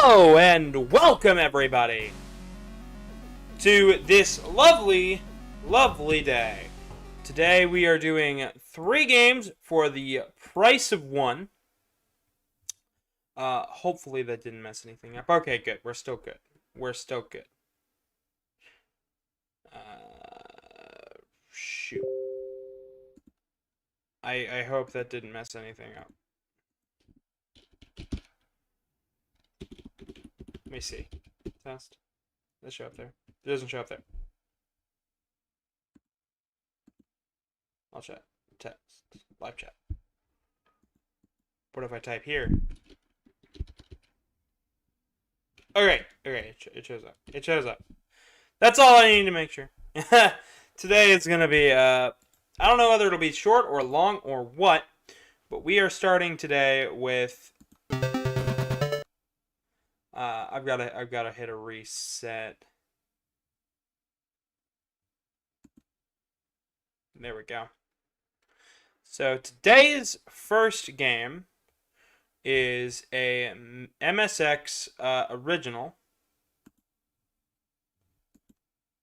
Hello and welcome everybody to this lovely day. Today we are doing 3 games for the price of 1. Hopefully that didn't mess anything up. Okay, good. We're still good. Shoot. I hope that didn't mess anything up. Let me see. Test. Does it show up there? It doesn't show up there. I'll chat. Test. Live chat. What if I type here? Okay, it shows up. It shows up. That's all I need to make sure. Today it's going to be, I don't know whether it'll be short or long or what, but we are starting today with, I've got to hit a reset. There we go. So today's first game is a MSX original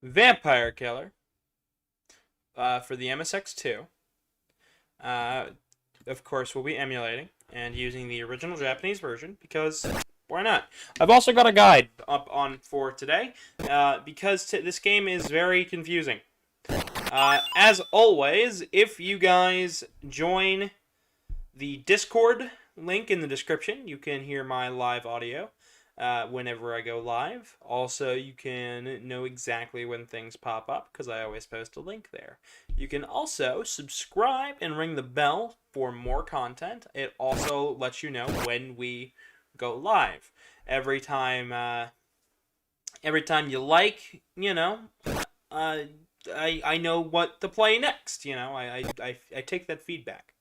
Vampire Killer for the MSX2. Of course, we'll be emulating and using the original Japanese version because why not? I've also got a guide up on for today because this game is very confusing. As always, if you guys join the Discord link in the description, you can hear my live audio whenever I go live. Also, you can know exactly when things pop up because I always post a link there. You can also subscribe and ring the bell for more content. It also lets you know when we go live. Every time you like, you know, I know what to play next, you know, I take that feedback.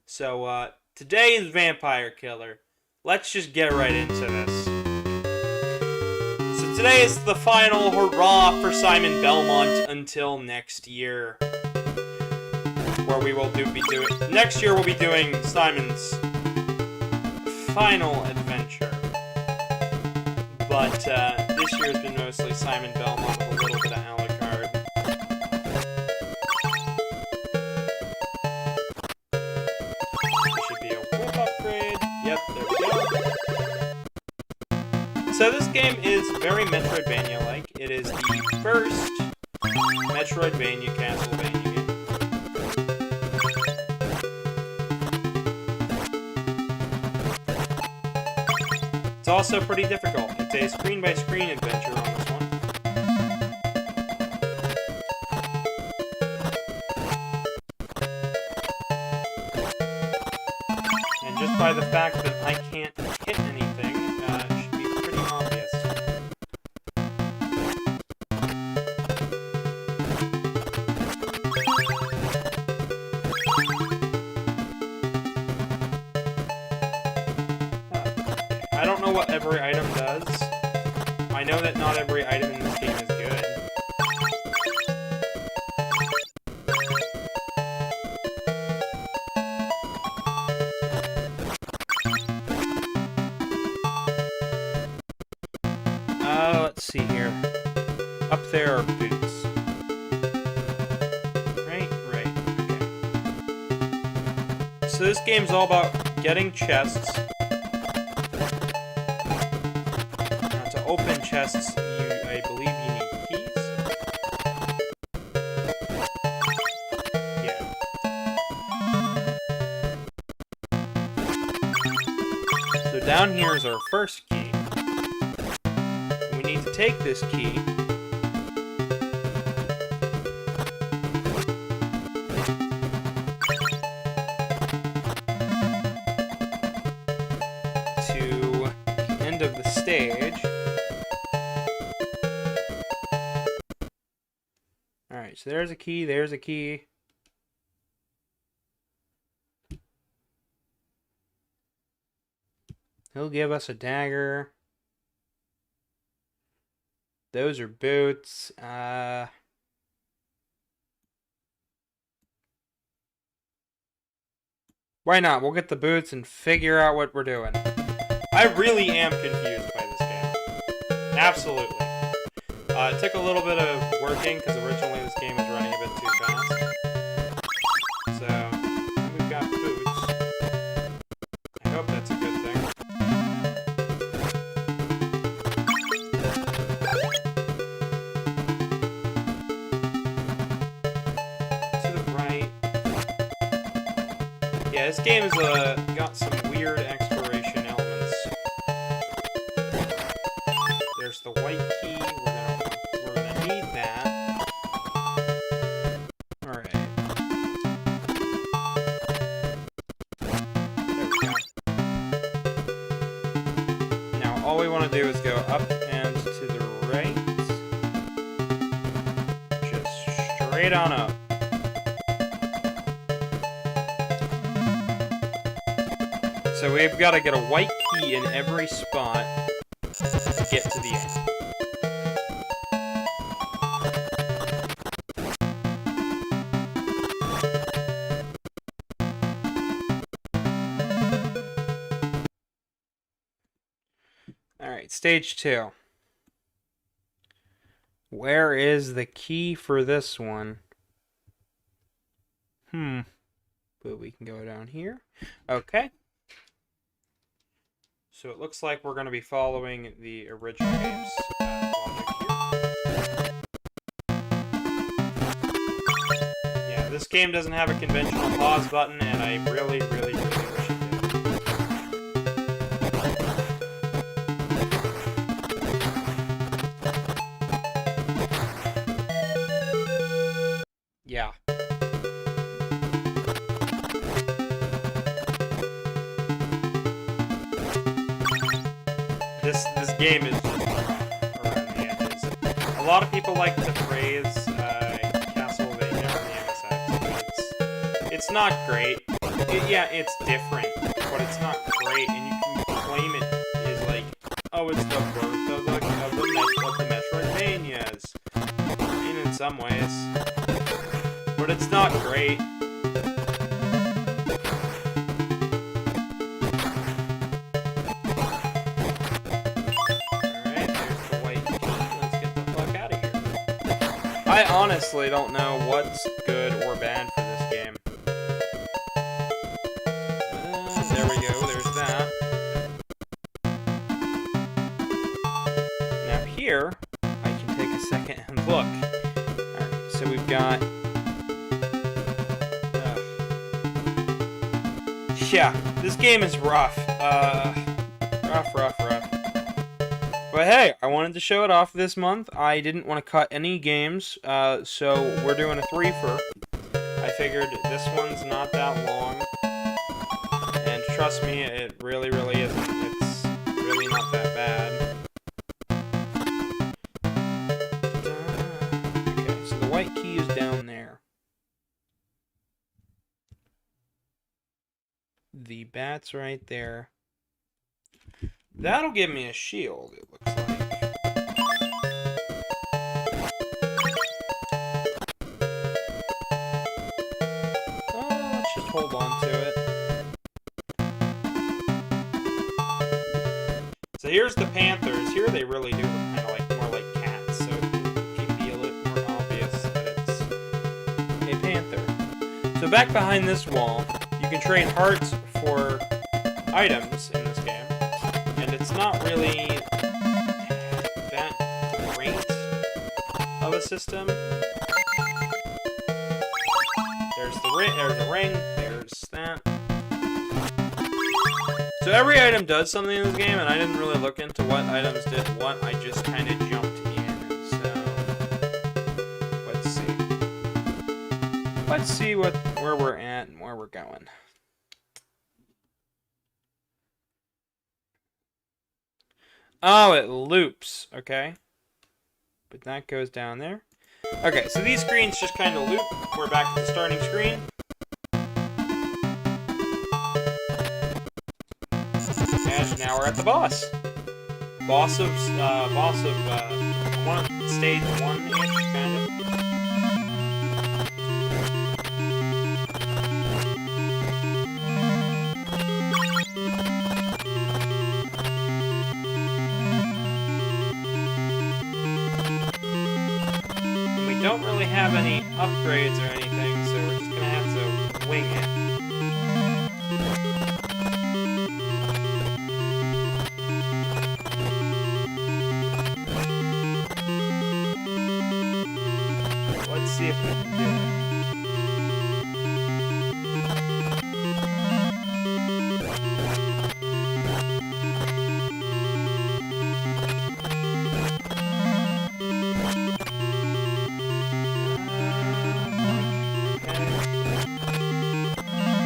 So, today's Vampire Killer. Let's just get right into this. So today is the final hurrah for Simon Belmont until next year. Where we will next year we'll be doing Simon's final adventure. But, this year has been mostly Simon Belmont with a little bit of Alucard. Yep, there we go. So this game is very Metroidvania-like. It is the first Metroidvania Castlevania game. It's also pretty difficult. It's a screen-by-screen adventure on this one. Just by the fact that I can't hit anything, it should be pretty obvious. I don't know what every item does. I know that not every item in this game is good. Let's see here. Up there are boots. Right, okay. So this game's all about getting chests. Now to open chests, I believe you need keys. Yeah. So down here is our first key. We need to take this key to the end of the stage. Alright, so there's a key, there's a key. He'll give us a dagger. Those are boots. Why not? We'll get the boots and figure out what we're doing. I really am confused by Absolutely. It took a little bit of working, because originally this game was running a bit too fast. So, we've got foods. I hope that's a good thing. To the right. Yeah, this game has got some weird exploration elements. There's the white key. We're gonna need that. All right. There we go. Now all we want to do is go up and to the right. Just straight on up. So we've got to get a white key in every spot to get to the end. Alright, stage 2. Where is the key for this one? But we can go down here. Okay. So it looks like we're going to be following the original game's logic here. Yeah, this game doesn't have a conventional pause button, and I really, really, really wish it did. Yeah. This game is just around the edges. A lot of people like to praise Castlevania on the MSX, but it's not great. Yeah, it's different, but it's not great, and you can claim it is like, oh, it's the birth of the Metroidvanias, and in some ways, but it's not great. I honestly don't know what's good or bad for this game. There we go, there's that. Now here, I can take a second and look. Alright, so we've got... yeah, this game is rough. Rough. But hey, I wanted to show it off this month. I didn't want to cut any games, so we're doing a 3-fer. I figured this one's not that long, and trust me, it really, really isn't. It's really not that bad. Okay, so the white key is down there. The bat's right there. That'll give me a shield, it looks like. Let's just hold on to it. So here's the panthers. Here they really do look kind of like more like cats, so it can be a little more obvious that it's a panther. So back behind this wall, you can trade hearts for items in this game. And it's not really that great of a system. There's the ring, there's that. So every item does something in this game, and I didn't really look into what items did what. I just kind of jumped in, so let's see. Let's see where we're at and where we're going. Oh, it loops, okay. But that goes down there. Okay, so these screens just kind of loop. We're back at the starting screen. And now we're at the boss. Boss of stage 1-ish, kind of. really have any upgrades or anything, so we're just gonna have to wing it. Let's see if we can do it.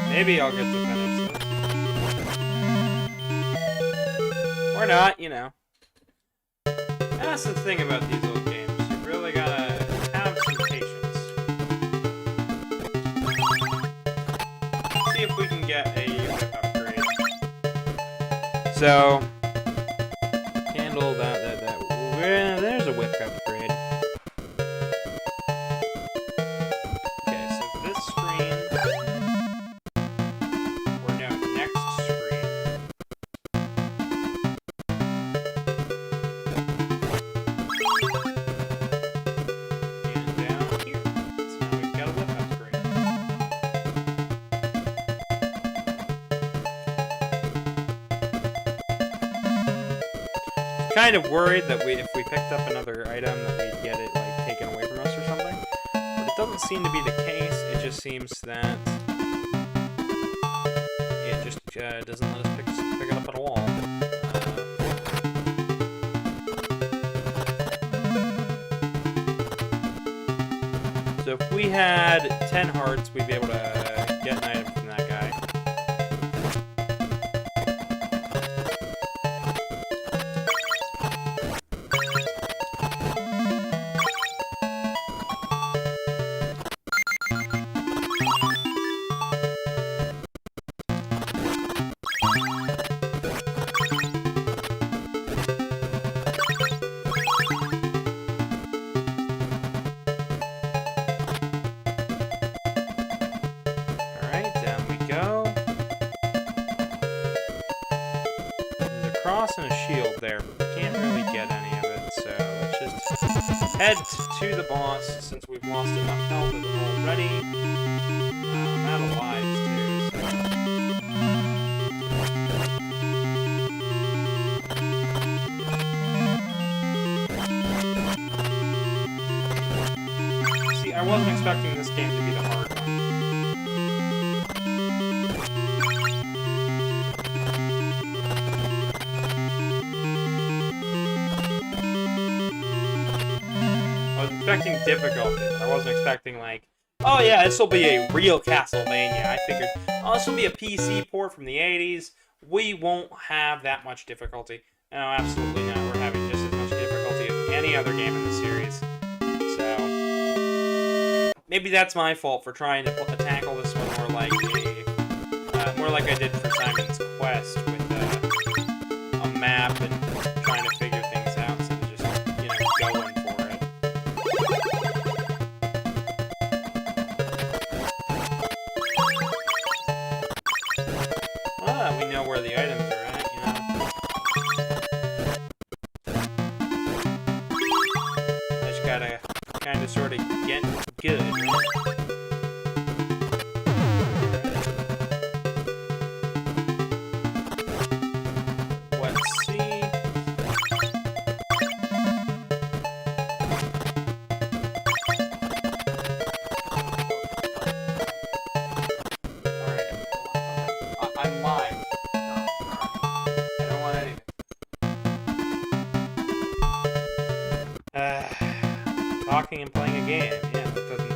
Maybe I'll get to finish this. Or not, you know. That's the thing about these old games. You really gotta have some patience. Let's see if we can get a whip upgrade. So, handle that. There's a whip upgrade. Okay, so this screen. Kind of worried that if we picked up another item that we'd get it like taken away from us or something, but it doesn't seem to be the case. It just seems that it just doesn't let us pick it up at all. So if we had 10 hearts, we'd be able to get an item from that guy. And a shield there, but we can't really get any of it, so let's just head to the boss since we've lost enough health already. I'm out of lives too. See, I wasn't expecting this game to be the hard one. Expecting difficulty, but I wasn't expecting like, oh yeah, this will be a real Castlevania. I figured, oh, this will be a PC port from the 80s. We won't have that much difficulty. No, absolutely not. We're having just as much difficulty as any other game in the series. So maybe that's my fault for trying to tackle this one more like I did for Simon's Quest with a map and trying to figure things out instead of just going for it. We know where the items are at, I just gotta kind of sort of get good, right? Let's see. Alright, I'm live. Talking and playing a game. Yeah, that doesn't.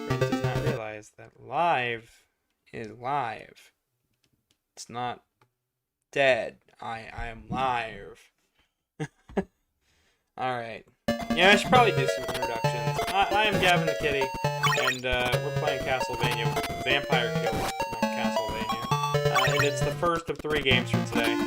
Brent does not realize that live is live. It's not dead. I am live. Alright. Yeah, I should probably do some introductions. I am Gavin the Kitty, and we're playing Castlevania Vampire Killer, not Castlevania. And it's the first of 3 games for today.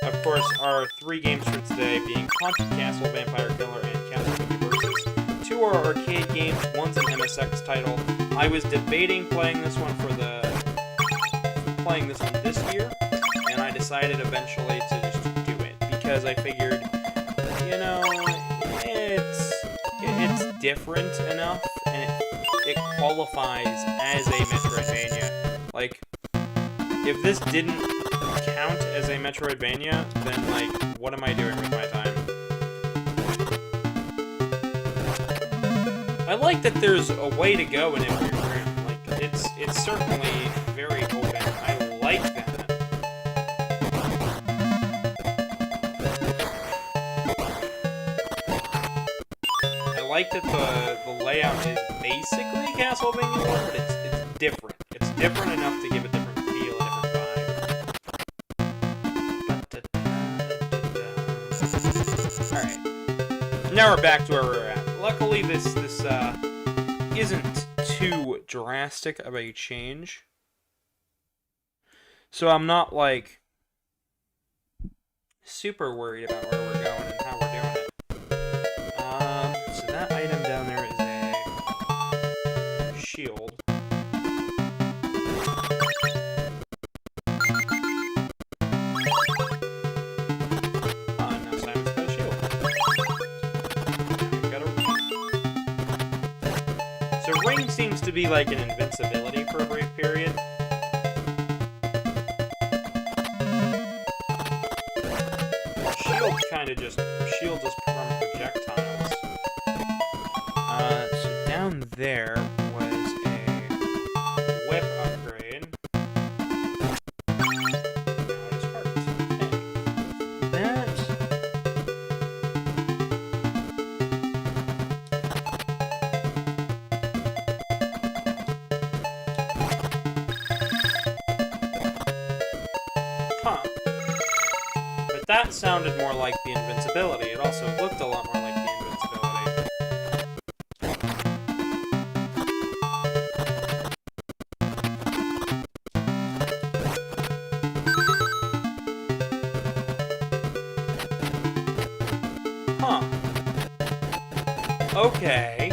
Of course, our 3 games for today being Haunted Castle, Vampire Killer, and Castlevania Versus. 2 are arcade games, one's an MSX title. I was debating playing this one this year, and I decided eventually to just do it because I figured, different enough, and it qualifies as a Metroidvania. Like, if this didn't count as a Metroidvania, then, like, what am I doing with my time? I like that there's a way to go in every room. Like, it's certainly very open. I like that. I like that the layout is basically Castlevania lore, but it's different. It's different enough to give a different feel, a different vibe. Alright. Now we're back to where we're at. Luckily, this isn't too drastic of a change. So I'm not, like, super worried about where we're going and how we're doing it. So that item down there is a shield. Now Simon's got a shield. We've got a ring. So ring seems to be like an invincibility for a brief period. Shield kind of just shields us from projectiles. So down there was a whip upgrade. Now it is hurt. Okay. That... Huh. But that sounded more like the invincibility. It also looked a lot more like the invincibility. Huh. Okay.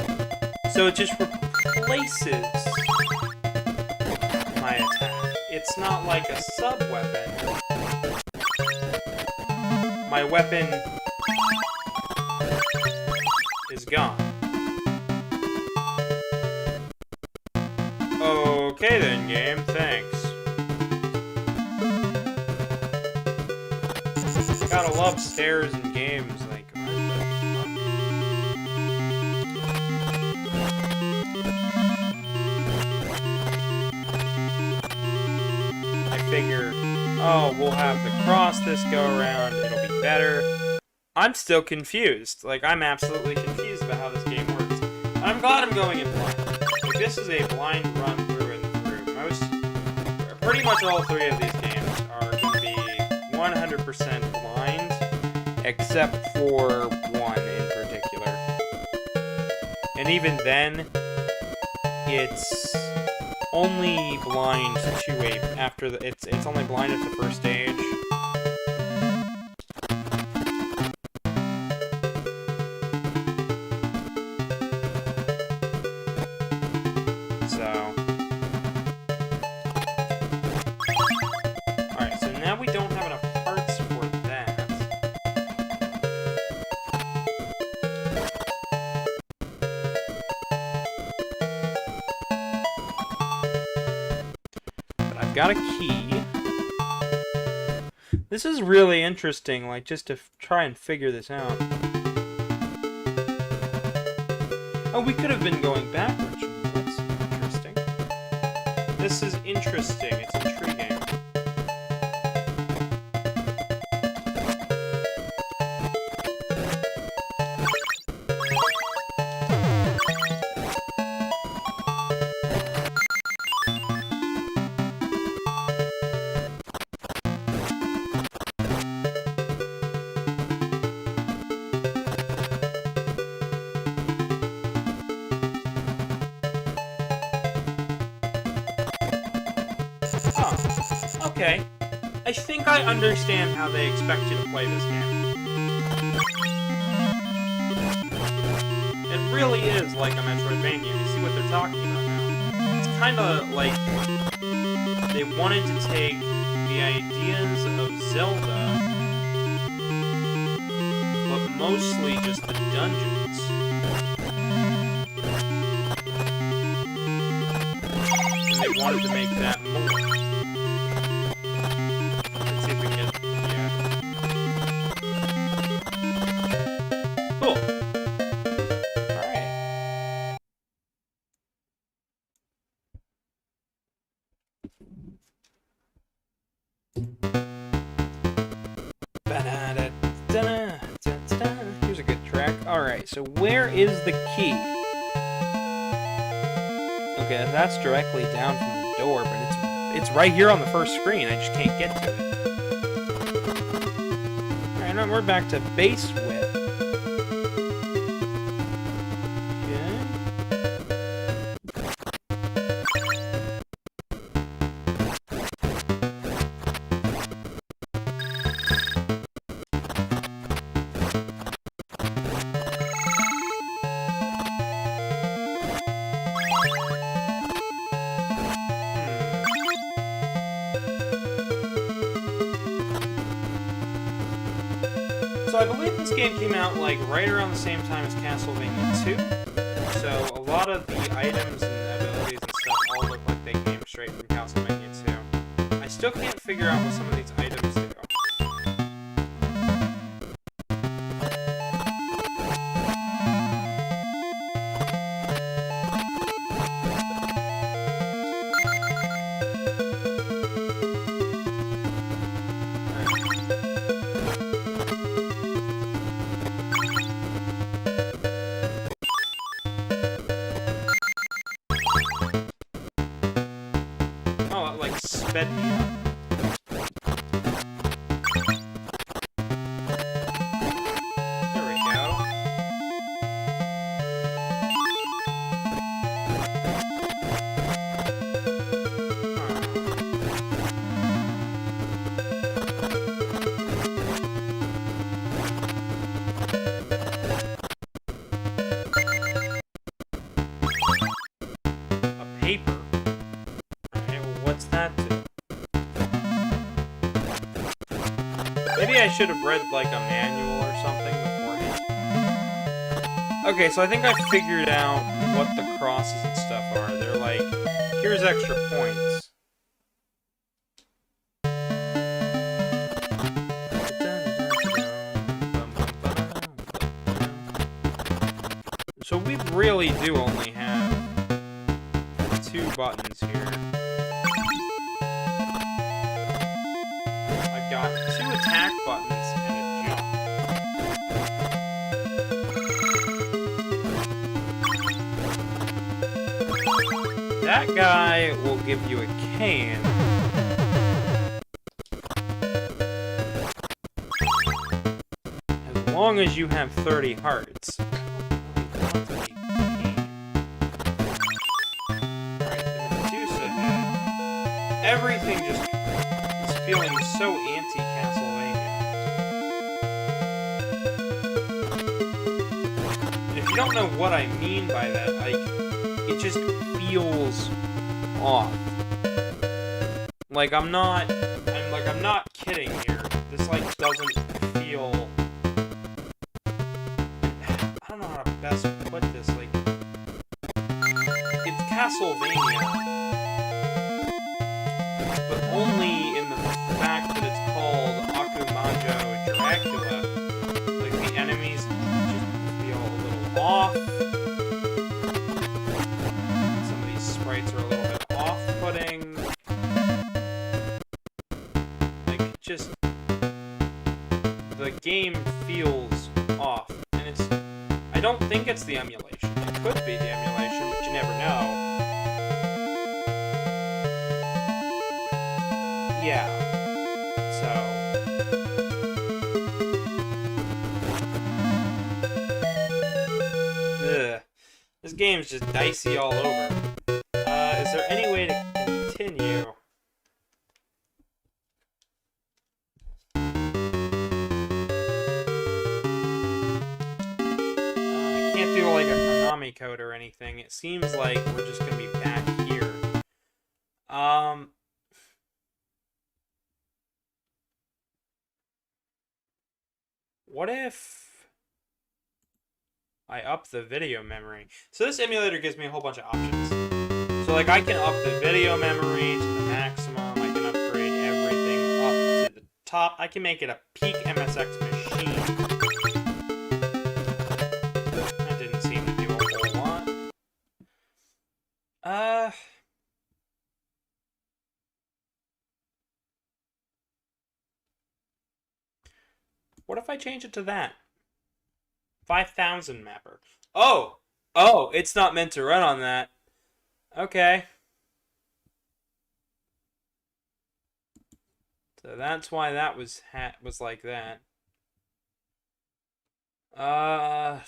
So it just replaces my attack. It's not like a sub-weapon. My weapon is gone. Okay then, game. Thanks. Gotta love stairs in games. Like, I figure, oh, we'll have the cross this go around. It'll be better. I'm still confused. Like, I'm absolutely confused about how this game works. I'm glad I'm going in blind. Like, this is a blind run through and through. Pretty much all three of these games are going to be 100% blind, except for one in particular. And even then, it's only blind to after the it's only blind at the first stage. So, alright, so now we don't have enough parts for that. But I've got a key. This is really interesting, like, just to try and figure this out. Oh, we could have been going backwards. That's interesting. This is interesting. It's intriguing. Okay, I think I understand how they expect you to play this game. It really is like a Metroidvania. You see what they're talking about now. It's kind of like they wanted to take the ideas of Zelda, but mostly just the dungeons. wanted to make that more. Let's see if we can get... Yeah. Cool. Alright. Here's a good track. Alright, so where is the key? Okay, that's directly down from the door, but it's right here on the first screen. I just can't get to it. Alright, now we're back to base width. So I believe this game came out like right around the same time as Castlevania 2. So a lot of the items and abilities and stuff all look like they came straight from Castlevania 2. I still can't figure out what some of these items do. Sped me up. There we go. A paper? Alright, well, what's that do? Maybe I should have read, like, a manual or something beforehand. Okay, so I think I figured out what the crosses and stuff are. They're like, here's extra points. So we really do only have 2 buttons here. I've got 2 attack buttons and a jump. That guy will give you a can. As long as you have 30 hearts. Everything just is feeling so anti-Castlevania. And if you don't know what I mean by that, like, it just feels off. Like, I'm not kidding here. This, like, doesn't feel... I don't know how to best put this, like... It's Castlevania. But only in the fact that it's called Dracula. Like, the enemies just feel a little off. Some of these sprites are a little bit off-putting. Like, just... the game feels off. And it's... I don't think it's the emulation. It could be the emulation, but you never know. Yeah, so... Ugh. This game's just dicey all over. Is there any way to continue? I can't do like a Konami code or anything. It seems like we're just gonna be back here. What if I up the video memory? So this emulator gives me a whole bunch of options. So, like, I can up the video memory to the maximum. I can upgrade everything up to the top. I can make it a peak MSX machine. That didn't seem to do a whole lot. What if I change it to that? 5,000 mapper. Oh! Oh, it's not meant to run on that. Okay. So that's why that was like that. Uh...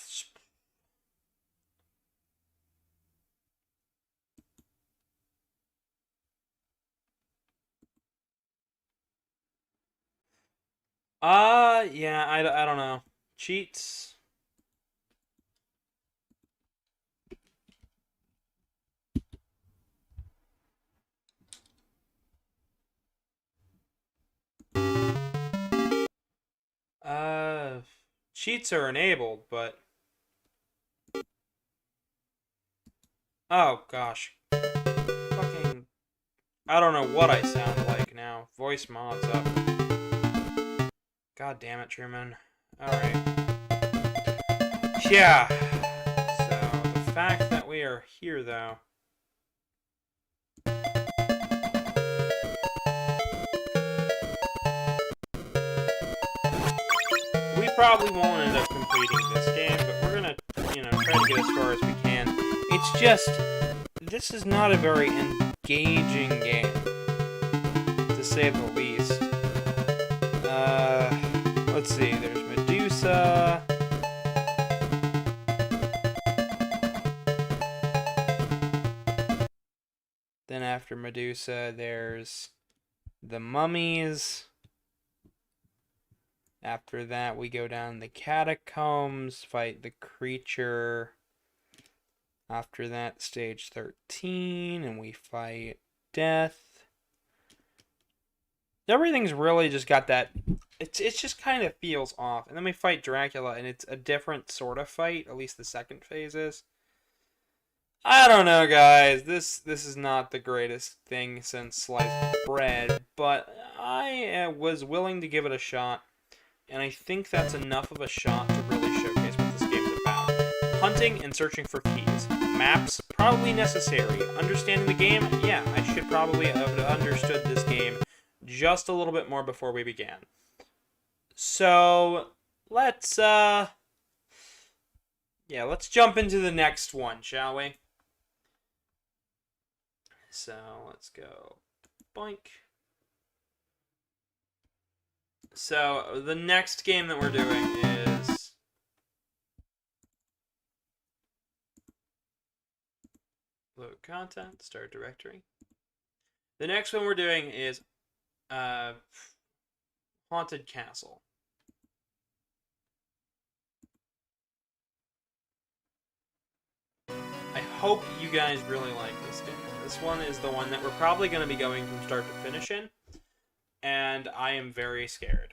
Yeah, I don't know. Cheats. Cheats are enabled, but... Oh, gosh. Fucking... I don't know what I sound like now. Voice mod's up. God damn it, Truman. Alright. Yeah. So, the fact that we are here, though... We probably won't end up completing this game, but we're gonna, try to get as far as we can. It's just... This is not a very engaging game, to say the least. Let's see, there's Medusa. Then after Medusa, there's the mummies. After that, we go down the catacombs, fight the creature. After that, stage 13, and we fight death. Everything's really just got that... It's just kind of feels off. And then we fight Dracula, and it's a different sort of fight. At least the second phase is. I don't know, guys. This is not the greatest thing since sliced bread. But I was willing to give it a shot. And I think that's enough of a shot to really showcase what this game's about. Hunting and searching for keys. Maps, probably necessary. Understanding the game, yeah, I should probably have understood this game just a little bit more before we began. So, let's jump into the next one, shall we? So, let's go boink. So, the next game that we're doing is... Load content, start directory. The next one we're doing is Haunted Castle. I hope you guys really like this game. This one is the one that we're probably going to be going from start to finish in. And I am very scared.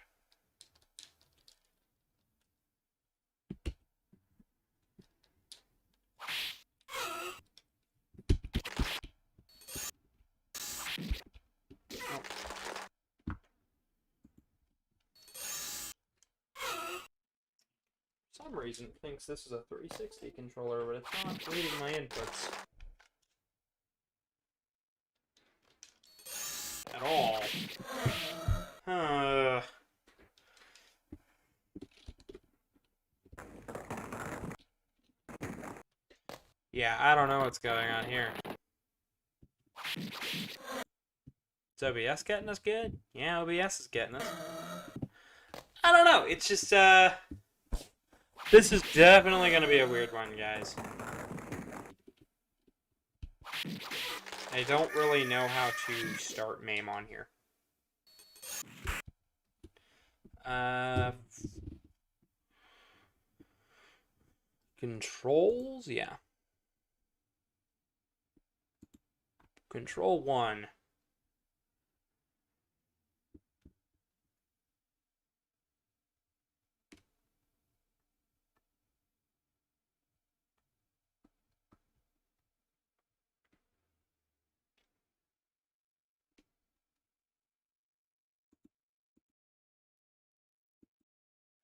For some reason it thinks this is a 360 controller, but it's not reading my inputs. At all. Yeah, I don't know what's going on here. Is OBS getting us good? Yeah, OBS is getting us. I don't know, it's just, this is definitely gonna be a weird one, guys. I don't really know how to start MAME on here. Controls? Yeah. Control 1.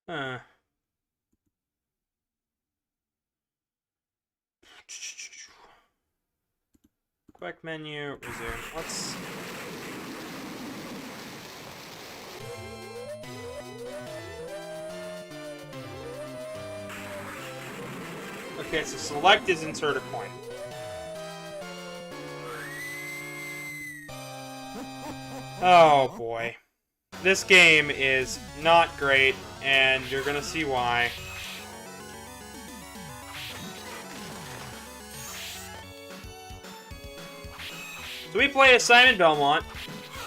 Huh. Quick menu, resume. Let's... Okay, so select is insert a coin. Oh boy. This game is not great, and you're gonna see why. So we play as Simon Belmont,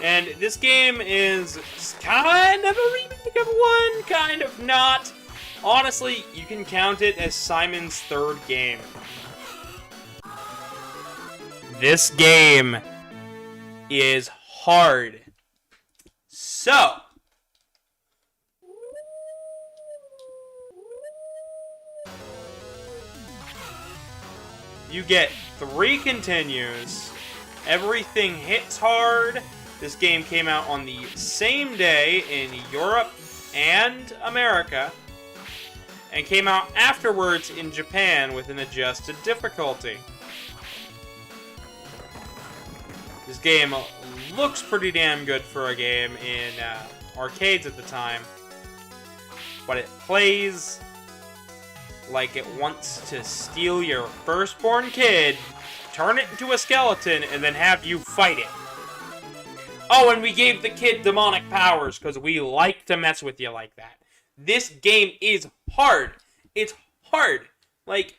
and this game is kind of a remake of one, kind of not. Honestly, you can count it as Simon's third game. This game is hard. So, you get 3 continues. Everything hits hard. This game came out on the same day in Europe and America, and came out afterwards in Japan with an adjusted difficulty. This game looks pretty damn good for a game in arcades at the time, but it plays like it wants to steal your firstborn kid, turn it into a skeleton, and then have you fight it. Oh, and we gave the kid demonic powers because we like to mess with you like that. This game is hard. It's hard. Like,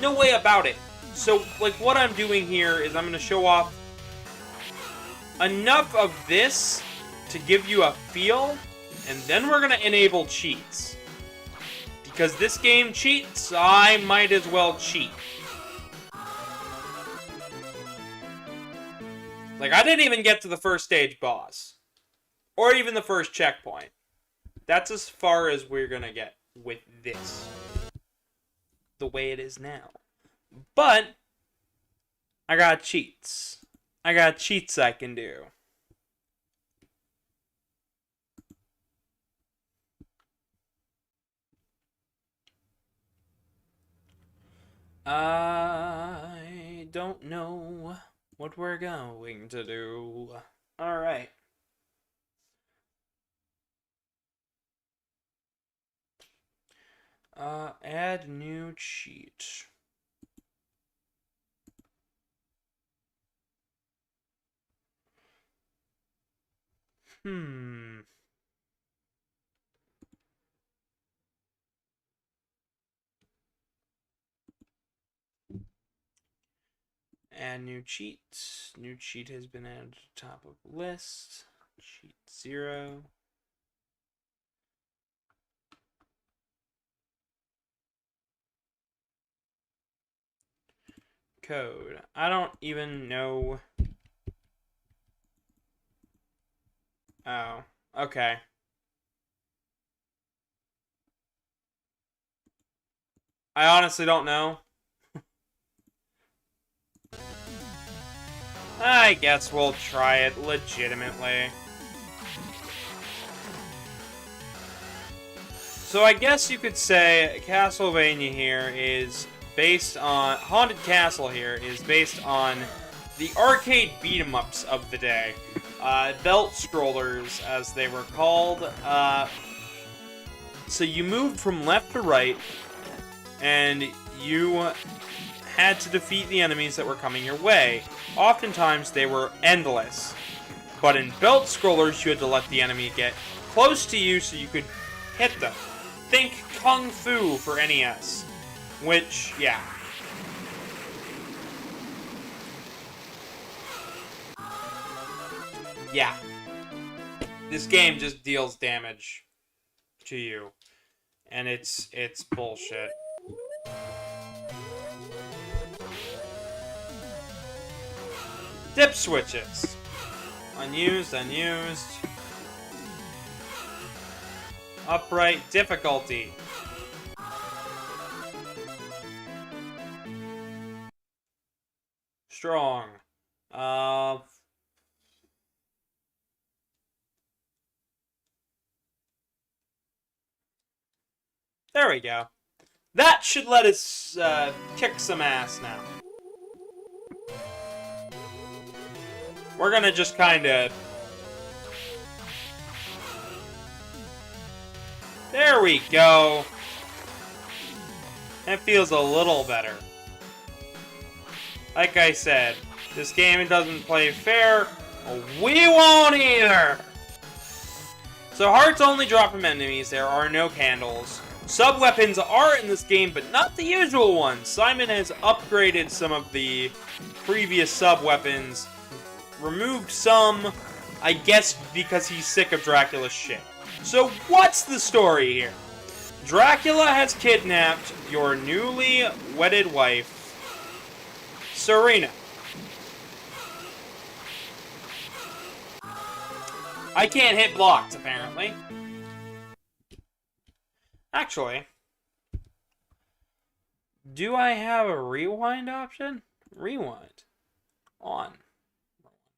no way about it. So, like, what I'm doing here is I'm going to show off enough of this to give you a feel, and then we're going to enable cheats. Because this game cheats, I might as well cheat. Like, I didn't even get to the first stage boss. Or even the first checkpoint. That's as far as we're gonna get with this. The way it is now. But, I got cheats. I got cheats I can do. I don't know what we're going to do. Alright. Add new cheat. Add new cheat. New cheat has been added to the top of list. Cheat 0. Code. I don't even know. Oh, okay. I honestly don't know. I guess we'll try it legitimately. So I guess you could say Castlevania here is based on... Haunted Castle here is based on the arcade beat-em-ups of the day. Belt scrollers, as they were called. So you moved from left to right, and you had to defeat the enemies that were coming your way. Oftentimes, they were endless. But in belt scrollers, you had to let the enemy get close to you so you could hit them. Think Kung Fu for NES. Which, yeah. Yeah. This game just deals damage to you. And it's bullshit. Dip switches. Unused, unused. Upright difficulty. Strong. There we go. That should let us kick some ass now. We're gonna just kind of... There we go. That feels a little better. Like I said, this game doesn't play fair. We won't either! So hearts only drop from enemies. There are no candles. Sub-weapons are in this game, but not the usual ones. Simon has upgraded some of the previous sub-weapons. Removed some, I guess because he's sick of Dracula's shit. So what's the story here? Dracula has kidnapped your newly wedded wife, Serena. I can't hit blocks, apparently. Actually, do I have a rewind option? Rewind. On.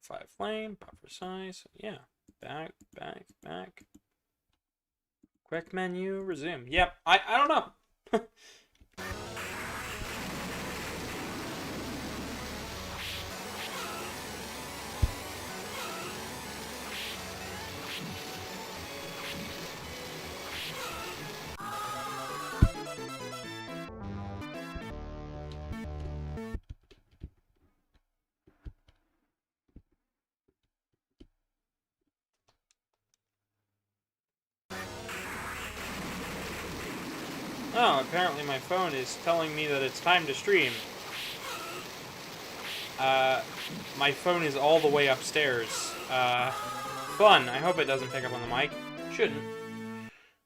5 flame, buffer size. Yeah. Back, back, back. Quick menu, resume. Yep, I don't know. Oh, apparently my phone is telling me that it's time to stream. My phone is all the way upstairs. Fun. I hope it doesn't pick up on the mic. Shouldn't.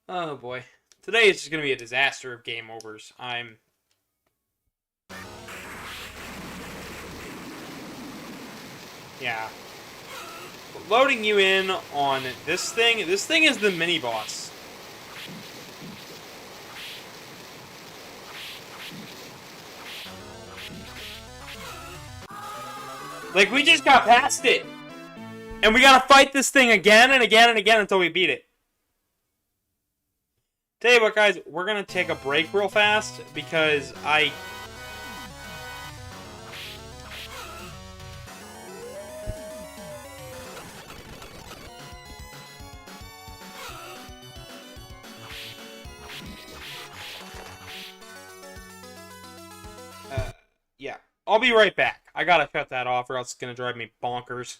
Oh boy. Today is just gonna be a disaster of game overs. Yeah. Loading you in on this thing. This thing is the mini-boss. Like, we just got past it. And we gotta fight this thing again and again and again until we beat it. Tell you what, guys, we're gonna take a break real fast because yeah. I'll be right back. I gotta cut that off or else it's gonna drive me bonkers.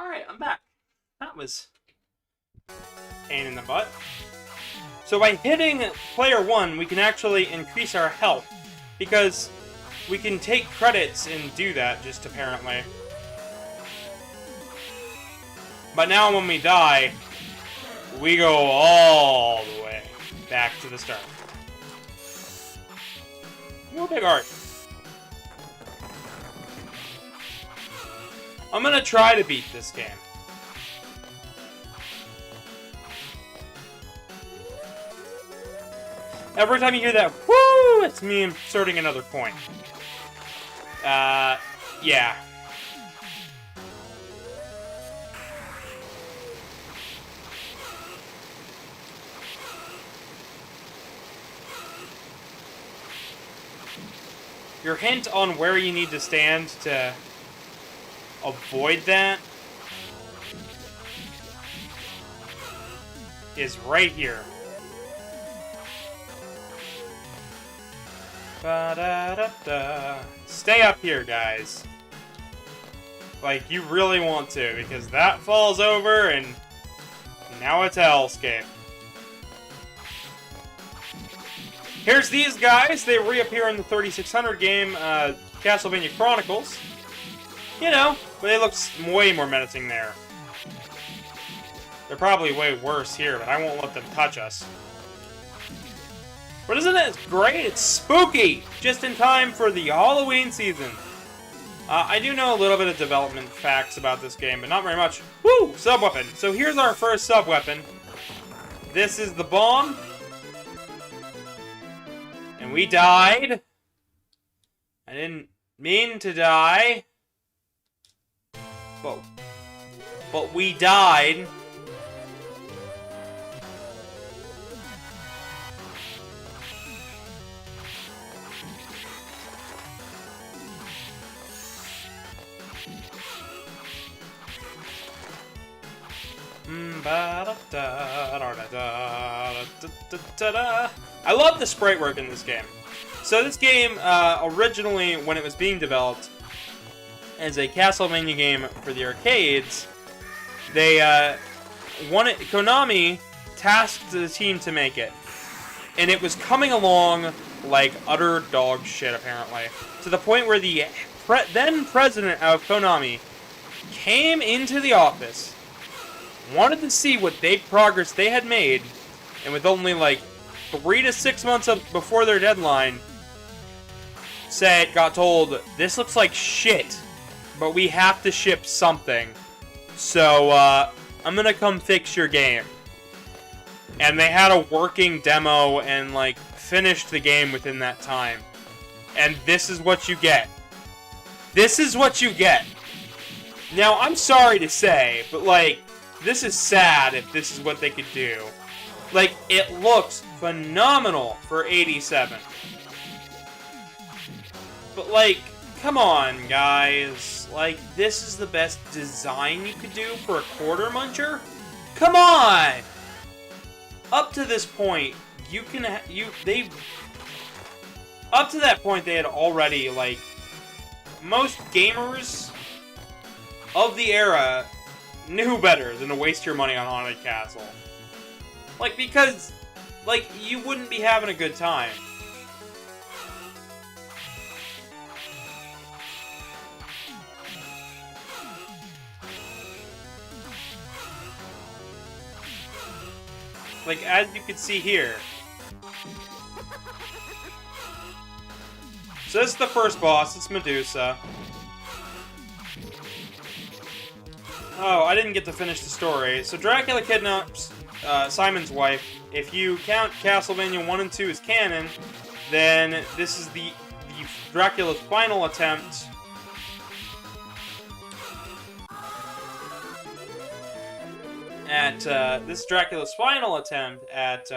Alright, I'm back. That was pain in the butt. So by hitting player 1, we can actually increase our health. Because we can take credits and do that, just apparently. But now when we die, we go all the way back to the start. Real big art. I'm gonna try to beat this game. Every time you hear that, whoo, it's me inserting another coin. Yeah. Your hint on where you need to stand to avoid that is right here. Ba-da-da-da. Stay up here, guys. Like, you really want to, because that falls over, and now it's a hellscape. Here's these guys. They reappear in the 3600 game, Castlevania Chronicles. You know, but they look way more menacing there. They're probably way worse here, but I won't let them touch us. But isn't it great? It's spooky! Just in time for the Halloween season. I do know a little bit of development facts about this game, but not very much. Woo! Sub-weapon. So here's our first sub-weapon. This is the bomb. And we died. I didn't mean to die. But we died. I love the sprite work in this game. So this game, originally, when it was being developed as a Castlevania game for the arcades, they Konami tasked the team to make it. And it was coming along like utter dog shit, apparently. To the point where the then president of Konami came into the office, wanted to see what progress they had made, and with only like 3 to 6 months before their deadline, got told, this looks like shit, but we have to ship something, so I'm gonna come fix your game. And they had a working demo and like finished the game within that time. And this is what you get. This is what you get. Now, I'm sorry to say, but like, this is sad if this is what they could do. Like, it looks phenomenal for 87. But like, come on, guys. Like, this is the best design you could do for a quarter muncher? Come on! Up to this point, up to that point, they had already, like, most gamers of the era knew better than to waste your money on Haunted Castle. Like, because, like, you wouldn't be having a good time. Like, as you can see here. So this is the first boss, it's Medusa. Oh, I didn't get to finish the story. So Dracula kidnaps Simon's wife. If you count Castlevania 1 and 2 as canon, then this is the Dracula's final attempt at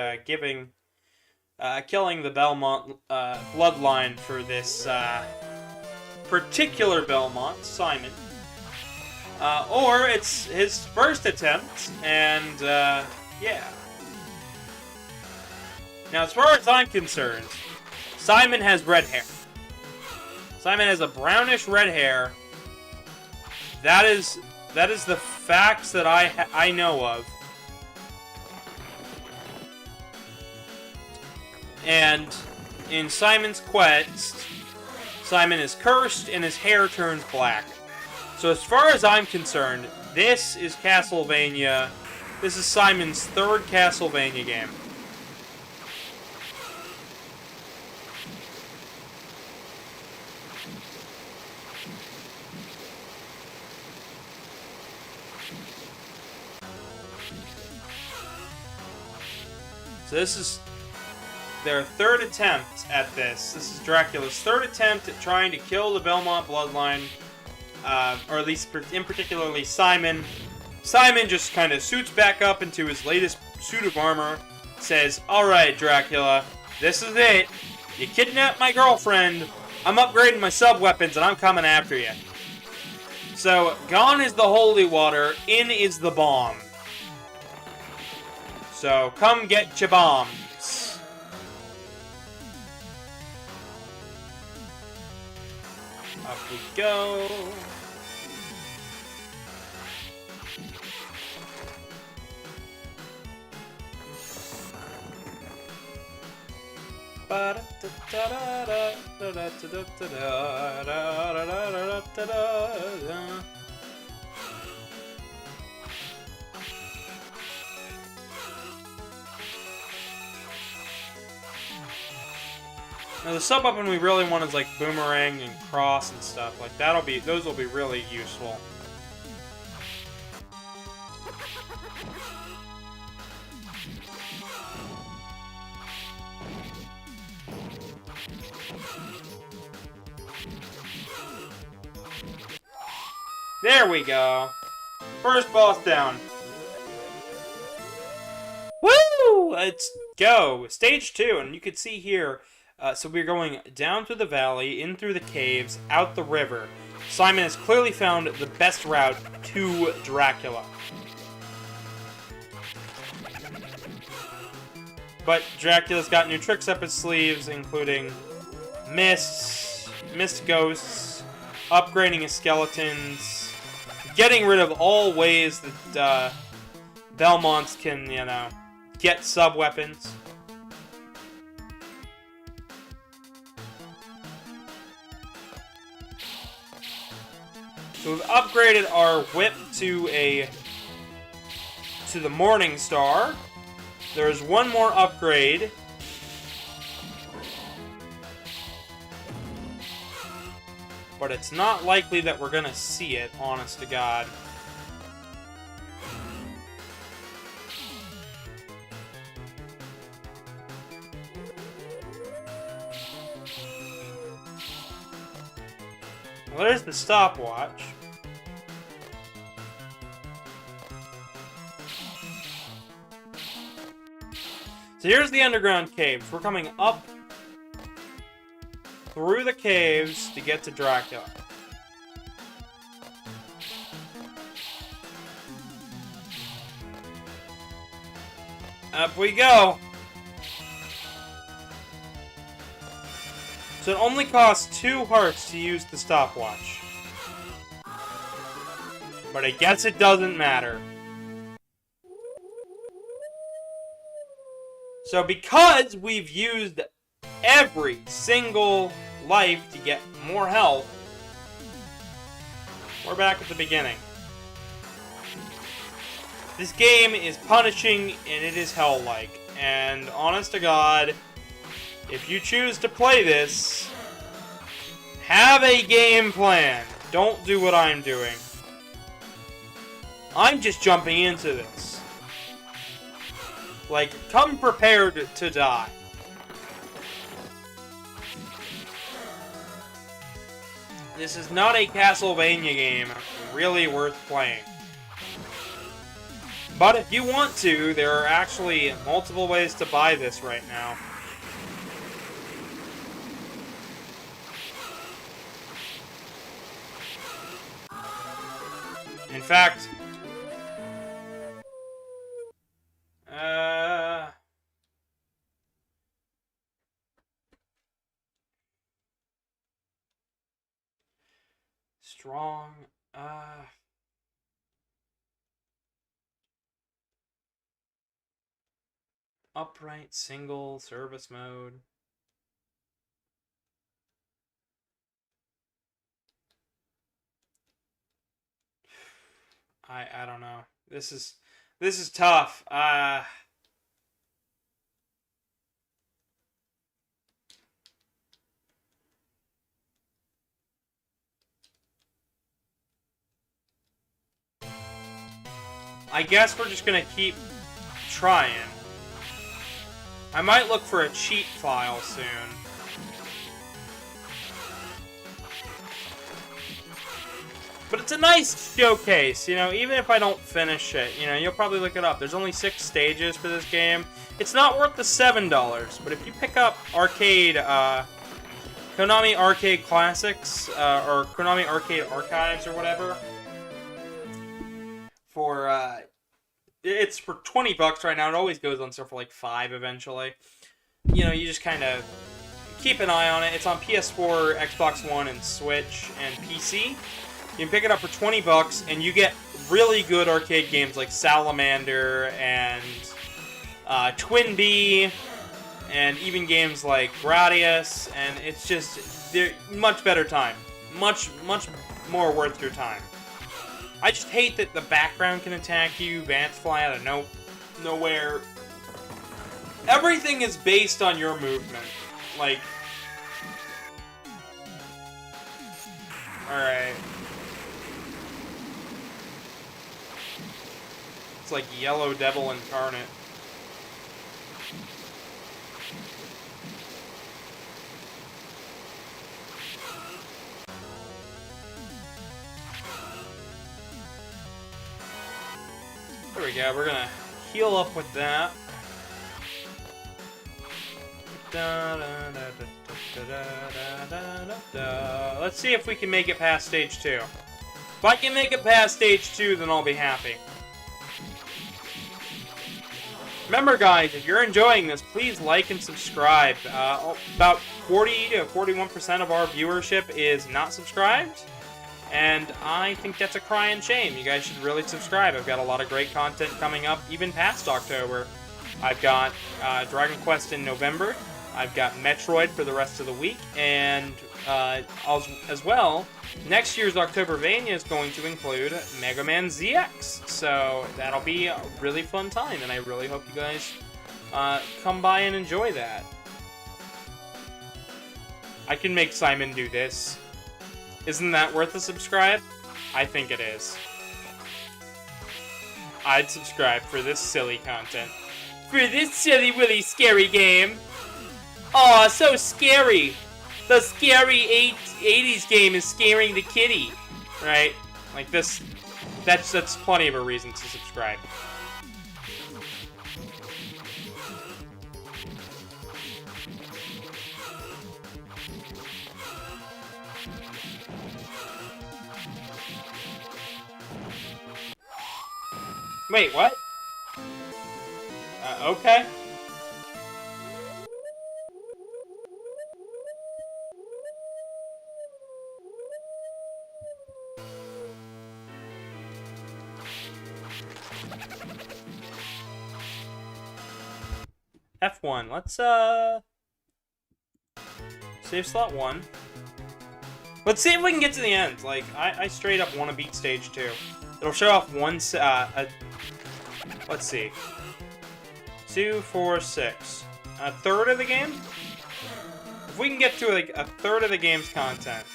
killing the Belmont bloodline for this particular Belmont, Simon. Or it's his first attempt, and yeah. Now, as far as I'm concerned, Simon has red hair. Simon has a brownish red hair. That is the facts that I know of. And in Simon's quest, Simon is cursed and his hair turns black. So as far as I'm concerned, this is Castlevania. This is Simon's third Castlevania game. So this is their third attempt at this. This is Dracula's third attempt at trying to kill the Belmont bloodline. Or at least, in particularly, Simon. Simon just kind of suits back up into his latest suit of armor. Says, alright, Dracula, this is it. You kidnapped my girlfriend. I'm upgrading my sub-weapons and I'm coming after you. So, gone is the holy water. In is the bomb. So, come get your bombs. Up we go. Now the sub weapon we really want is like boomerang and cross and stuff. Like those will be really useful. There we go. First boss down. Woo! Let's go. Stage 2, and you can see here, so we're going down through the valley, in through the caves, out the river. Simon has clearly found the best route to Dracula. But Dracula's got new tricks up his sleeves, including mist ghosts, upgrading his skeletons, getting rid of all ways that Belmonts can, you know, get sub-weapons. So we've upgraded our whip to the Morning Star. There's one more upgrade. But it's not likely that we're gonna see it, honest to God. Well, there's the stopwatch. So here's the underground caves. We're coming up through the caves to get to Dracula. Up we go! So it only costs 2 hearts to use the stopwatch. But I guess it doesn't matter. So because we've used every single life to get more health, we're back at the beginning. This game is punishing and it is hell-like. And honest to God, if you choose to play this, have a game plan. Don't do what I'm doing. I'm just jumping into this. Like, come prepared to die. This is not a Castlevania game really worth playing. But if you want to, there are actually multiple ways to buy this right now. In fact, strong, upright, single, service mode. I don't know. This is tough. I guess we're just gonna keep trying. I might look for a cheat file soon. But it's a nice showcase, you know, even if I don't finish it, you know, you'll probably look it up. There's only 6 stages for this game. It's not worth the $7, but if you pick up Konami Arcade Classics, or Konami Arcade Archives or whatever, it's for $20 right now. It always goes on sale for like $5 eventually. You know, you just kind of keep an eye on it. It's on PS4, Xbox One, and Switch, and PC. You can pick it up for $20, and you get really good arcade games like Salamander and Twin Bee, and even games like Gradius, and it's just, they're much better time. Much more worth your time. I just hate that the background can attack you, bats fly out of nowhere. Everything is based on your movement. Like, Alright. It's like Yellow Devil incarnate. There we go, we're gonna heal up with that. Let's see if we can make it past stage 2. If I can make it past stage 2, then I'll be happy. Remember, guys, if you're enjoying this, please like and subscribe. About 40 to 41% of our viewership is not subscribed. And I think that's a crying shame. You guys should really subscribe. I've got a lot of great content coming up, even past October. I've got Dragon Quest in November. I've got Metroid for the rest of the week. And as well, next year's OctoberVania is going to include Mega Man ZX. So that'll be a really fun time. And I really hope you guys come by and enjoy that. I can make Simon do this. Isn't that worth a subscribe? I think it is. I'd subscribe for this silly content. For this silly, really scary game. Aw, so scary. The scary 80s game is scaring the kitty. Right? Like this, that's plenty of a reason to subscribe. Wait, what? Okay. F1. Let's, save slot 1. Let's see if we can get to the end. Like, I straight up want to beat stage 2. It'll show off let's see. 2, 4, 6. A third of the game? If we can get to, like, a third of the game's content.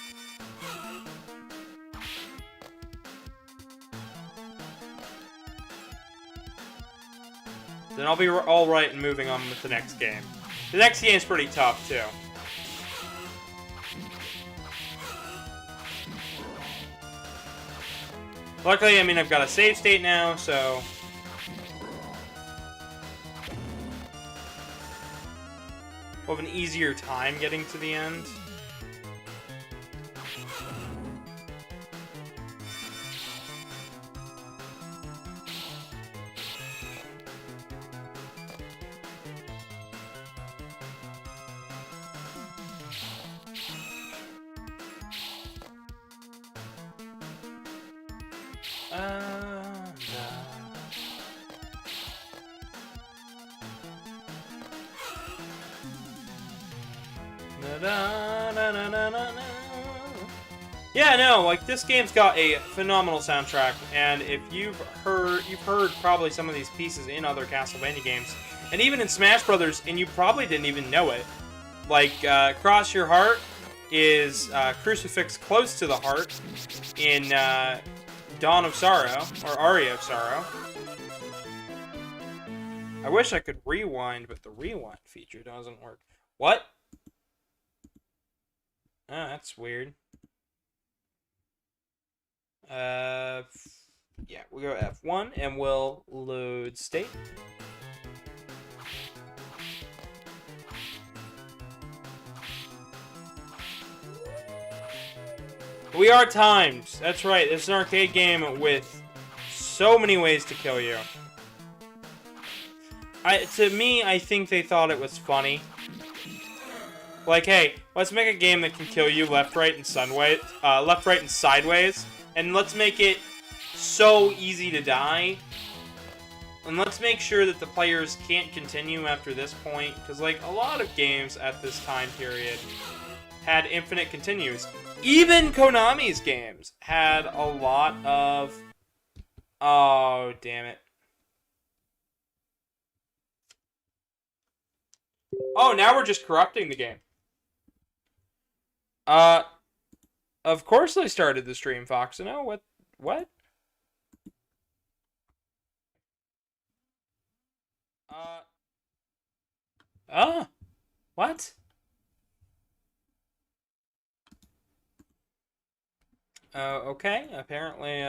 Then I'll be alright and moving on with the next game. The next game's pretty tough, too. Luckily, I mean, I've got a save state now, so... we'll have an easier time getting to the end. Yeah, no, like, this game's got a phenomenal soundtrack, and if you've heard probably some of these pieces in other Castlevania games, and even in Smash Brothers, and you probably didn't even know it. Like, Cross Your Heart is Crucifix Close to the Heart in Dawn of Sorrow, or Aria of Sorrow. I wish I could rewind, but the rewind feature doesn't work. What? Ah, that's weird. Yeah, we'll go F1, and we'll load state. We are timed. That's right, it's an arcade game with so many ways to kill you. To me, I think they thought it was funny. Like, hey, let's make a game that can kill you left, right, and sideways, and let's make it so easy to die. And let's make sure that the players can't continue after this point, because, like, a lot of games at this time period had infinite continues. Even Konami's games had a lot of... Oh, damn it. Oh, now we're just corrupting the game. Of course I started the stream, Fox. No, what? What? Uh. Oh. What? Okay. Apparently,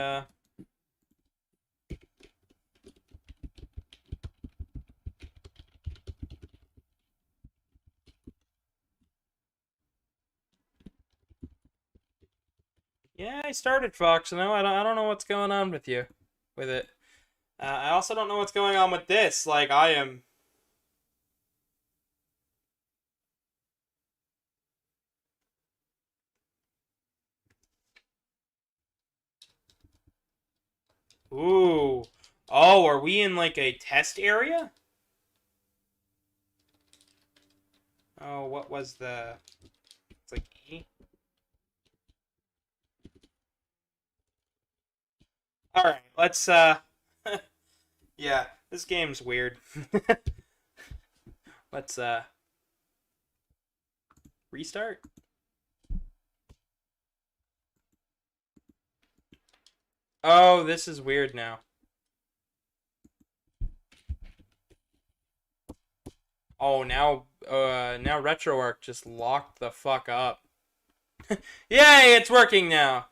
yeah, I started Fox. No, I don't know what's going on with you, with it. I also don't know what's going on with this. Like, I am. Ooh. Oh, are we in like a test area? Oh, what was the? It's like E. All right, let's. Yeah, this game's weird. Let's restart. Oh, this is weird now. Oh, now RetroArch just locked the fuck up. Yay, it's working now.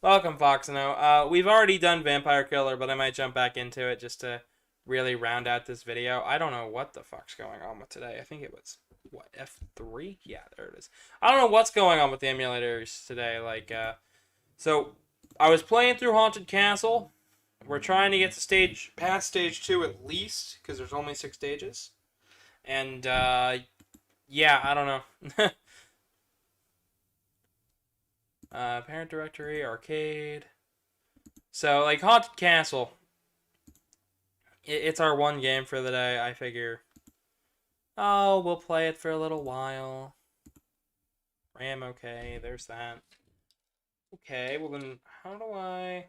Welcome, Foxino. We've already done Vampire Killer, but I might jump back into it just to really round out this video. I don't know what the fuck's going on with today. I think it was, what, F3? Yeah, there it is. I don't know what's going on with the emulators today. Like, so I was playing through Haunted Castle. We're trying to get to past stage 2 at least, because there's only 6 stages. And, yeah, I don't know. Parent directory, arcade. So, like, Haunted Castle. It's our one game for the day. I figure, oh, we'll play it for a little while. RAM, okay, there's that. Okay, well then, how do I...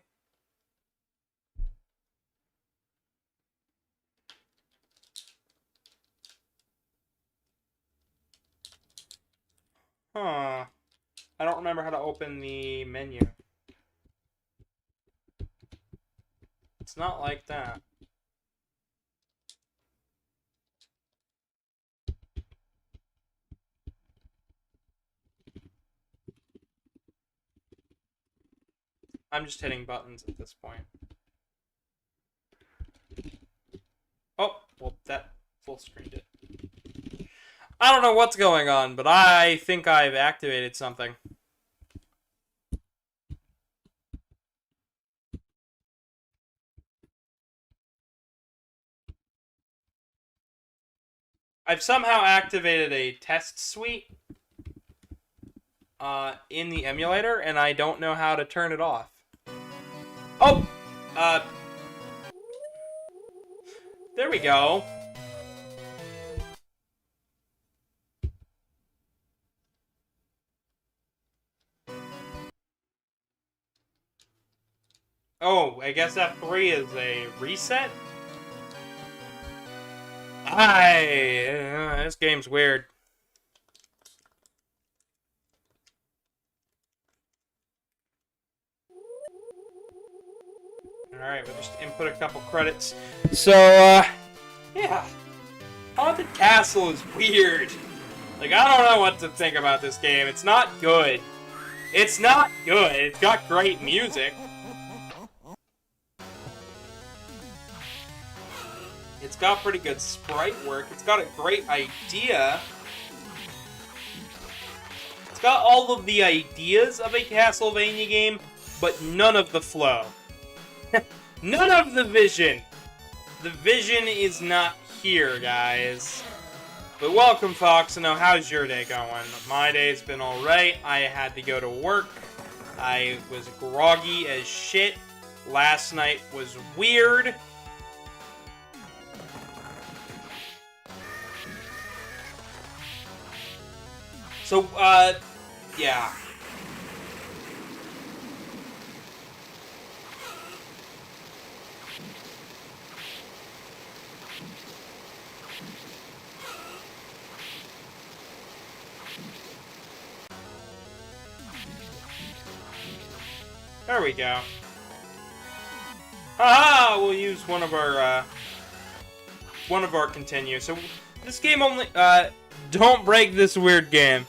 Huh. I don't remember how to open the menu. It's not like that. I'm just hitting buttons at this point. Oh, well, that full screened it. I don't know what's going on, but I think I've activated something. I've somehow activated a test suite in the emulator, and I don't know how to turn it off. Oh! There we go. Oh, I guess F3 is a reset? This game's weird. Alright, we'll just input a couple credits. So, yeah. Haunted Castle is weird. Like, I don't know what to think about this game. It's not good. It's not good. It's got great music. It's got pretty good sprite work. It's got a great idea. It's got all of the ideas of a Castlevania game, but none of the flow. None of the vision. The vision is not here, guys. But welcome, Foxino. How's your day going? My day's been alright. I had to go to work. I was groggy as shit. Last night was weird. So, yeah. There we go. Haha! We'll use one of our continue. So this game only don't break this weird game.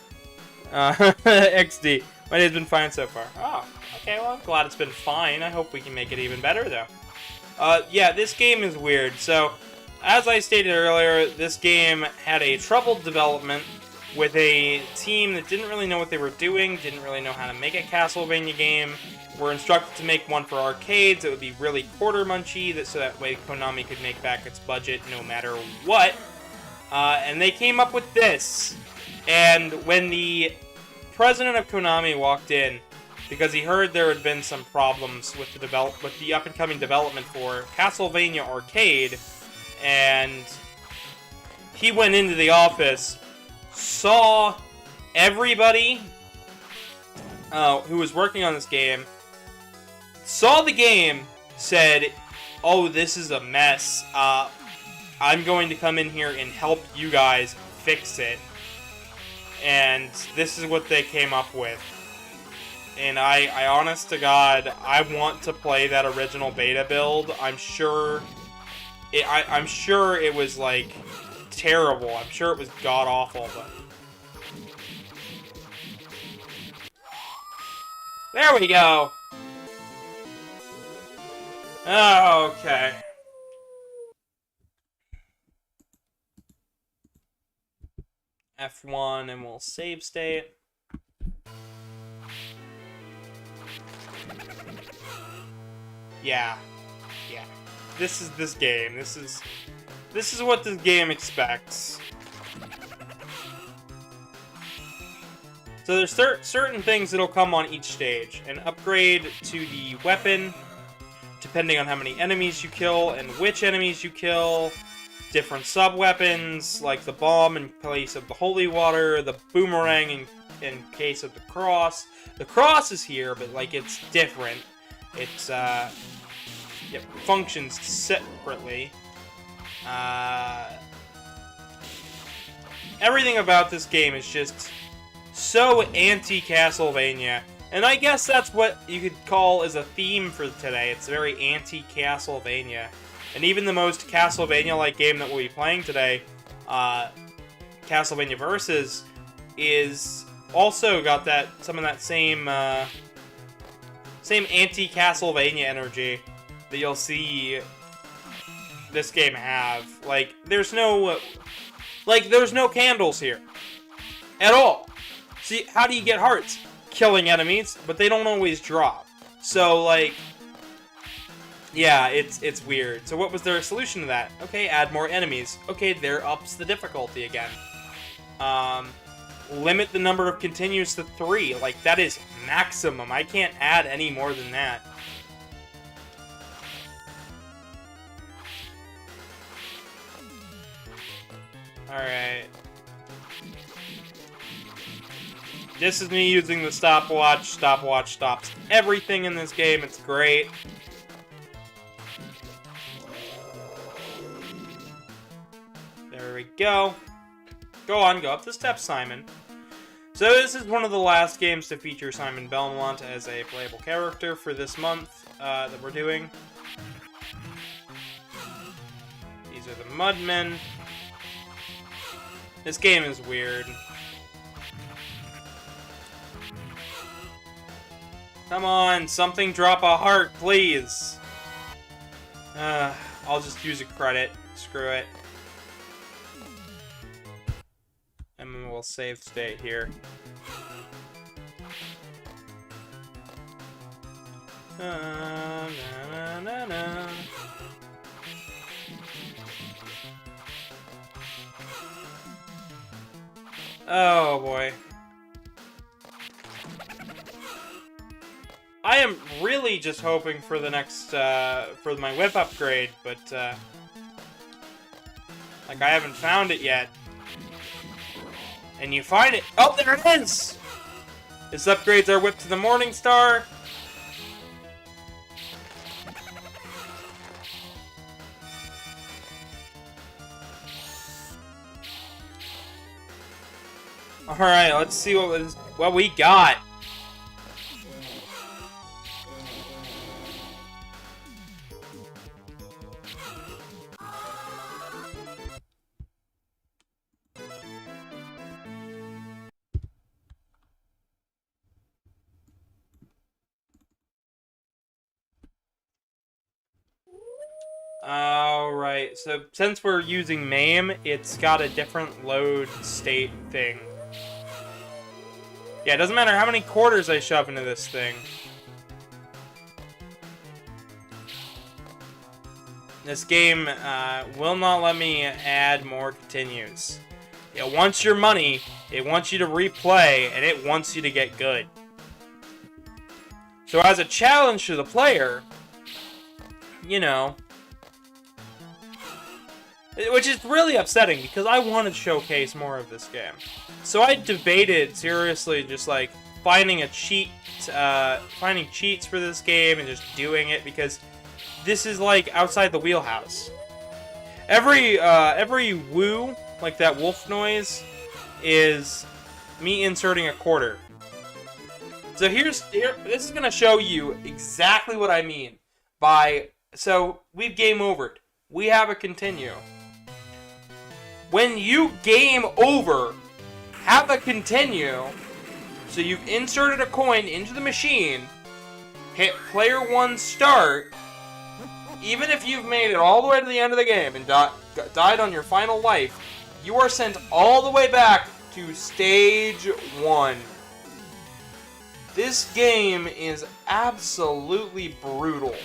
XD. My day's been fine so far. Oh, okay, well, I'm glad it's been fine. I hope we can make it even better, though. Yeah, this game is weird. So, as I stated earlier, this game had a troubled development with a team that didn't really know what they were doing, didn't really know how to make a Castlevania game. Were instructed to make one for arcades. It would be really quarter munchy, so that way Konami could make back its budget no matter what. And they came up with this. And when the president of Konami walked in, because he heard there had been some problems with the up-and-coming development for Castlevania Arcade, and he went into the office, saw everybody who was working on this game, saw the game, said, "Oh, this is a mess. I'm going to come in here and help you guys fix it." And this is what they came up with. And I honest to God, I want to play that original beta build. I'm sure it was, like, terrible. I'm sure it was god-awful, but... There we go! Oh, okay. F1 and we'll save state. Yeah. This is this game. This is what this game expects. So there's certain things that'll come on each stage. An upgrade to the weapon, depending on how many enemies you kill and which enemies you kill. Different sub-weapons, like the bomb in place of the holy water, the boomerang in case of the cross. The cross is here, but, like, it's different. It's, it functions separately. Everything about this game is just so anti-Castlevania. And I guess that's what you could call as a theme for today. It's very anti-Castlevania. And even the most Castlevania-like game that we'll be playing today, Castlevania Versus, is also got some of that same anti-Castlevania energy that you'll see this game have. Like, there's no candles here at all. See, how do you get hearts? Killing enemies, but they don't always drop. So, like, yeah, it's weird. So what was their solution to that? Okay, add more enemies. Okay, there ups the difficulty again. Limit the number of continues to 3. Like, that is maximum. I can't add any more than that. Alright. This is me using the stopwatch. Stopwatch stops everything in this game. It's great. There we go. Go on, go up the steps, Simon. So this is one of the last games to feature Simon Belmont as a playable character for this month that we're doing. These are the Mudmen. This game is weird. Come on, something drop a heart, please. I'll just use a credit. Screw it. And then we'll save state here. Na, na, na, na. Oh boy. I am really just hoping for the next, for my whip upgrade, but, like, I haven't found it yet. And you find it. Oh, there it is! This upgrades our whip to the Morning Star. Alright, let's see what we got. Alright, so since we're using MAME, it's got a different load state thing. Yeah, it doesn't matter how many quarters I shove into this thing. This game will not let me add more continues. It wants your money, it wants you to replay, and it wants you to get good. So as a challenge to the player, you know, which is really upsetting because I wanted to showcase more of this game. So I debated seriously just like finding cheats for this game and just doing it because this is like outside the wheelhouse. Every woo, like that wolf noise, is me inserting a quarter. So this is gonna show you exactly what I mean by, so we've game overed. We have a continue. When you game over, have a continue, so you've inserted a coin into the machine, hit player 1 start, even if you've made it all the way to the end of the game and died on your final life, you are sent all the way back to stage 1. This game is absolutely brutal.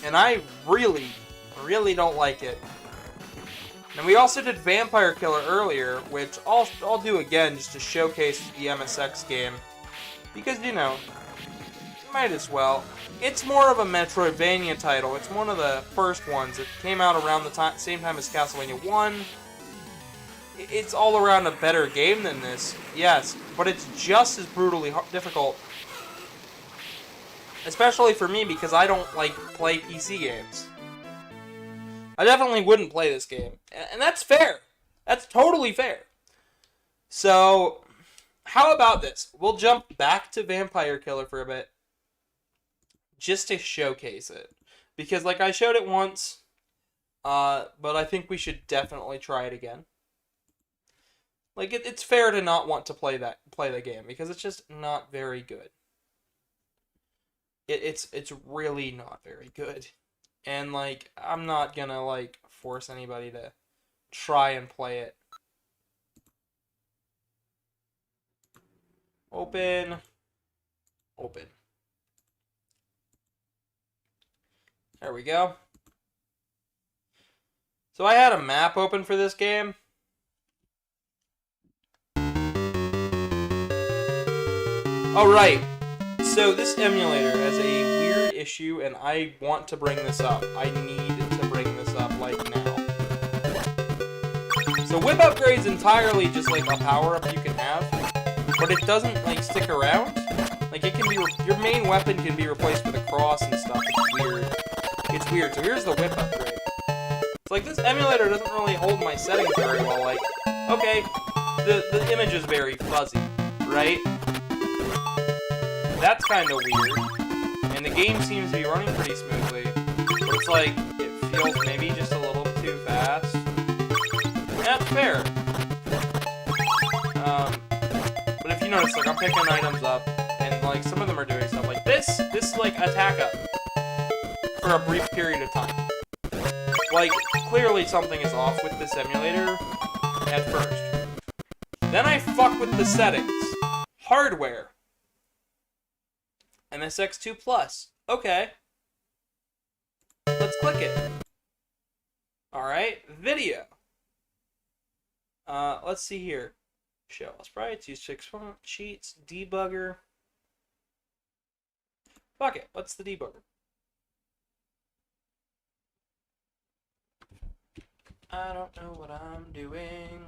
And I really, really don't like it. And we also did Vampire Killer earlier, which I'll do again just to showcase the MSX game. Because, you know, might as well. It's more of a Metroidvania title. It's one of the first ones. It came out around the same time as Castlevania 1. It's all around a better game than this, yes, but it's just as brutally difficult. Especially for me, because I don't, like, play PC games. I definitely wouldn't play this game. And that's fair. That's totally fair. So, how about this? We'll jump back to Vampire Killer for a bit. Just to showcase it. Because, like, I showed it once. But I think we should definitely try it again. Like, it's fair to not want to play the game. Because it's just not very good. It's really not very good. And, like, I'm not gonna, like, force anybody to try and play it. Open. Open. There we go. So I had a map open for this game. Alright. So this emulator has a weird issue, and I want to bring this up. I need to bring this up, like, now. So whip upgrade's entirely just, like, a power-up you can have, but it doesn't, like, stick around. Like, it can be, your main weapon can be replaced with a cross and stuff. It's weird. It's weird. So here's the whip upgrade. It's like, this emulator doesn't really hold my settings very well. Like, okay, the image is very fuzzy, right? That's kind of weird, and the game seems to be running pretty smoothly, but it's like, it feels maybe just a little too fast. That's fair. But if you notice, like, I'm picking items up, and, like, some of them are doing stuff like this, like, attack up for a brief period of time. Like, clearly something is off with this emulator at first. Then I fuck with the settings. Hardware. MSX2 Plus. Okay. Let's click it. Alright, video. Let's see here. Show all sprites, use fixed font, cheats, debugger. Fuck it, what's the debugger? I don't know what I'm doing.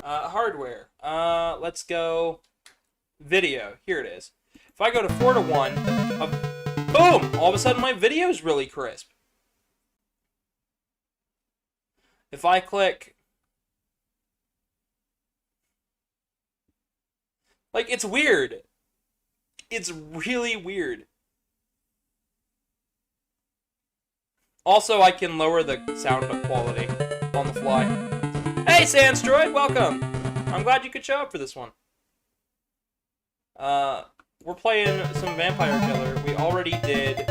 Hardware. Let's go video. Here it is. If I go to 4 to 1, boom! All of a sudden my video is really crisp. If I click Like, it's weird. It's really weird. Also, I can lower the sound quality on the fly. Hey, Sandstroid, welcome! I'm glad you could show up for this one. We're playing some Vampire Killer. We already did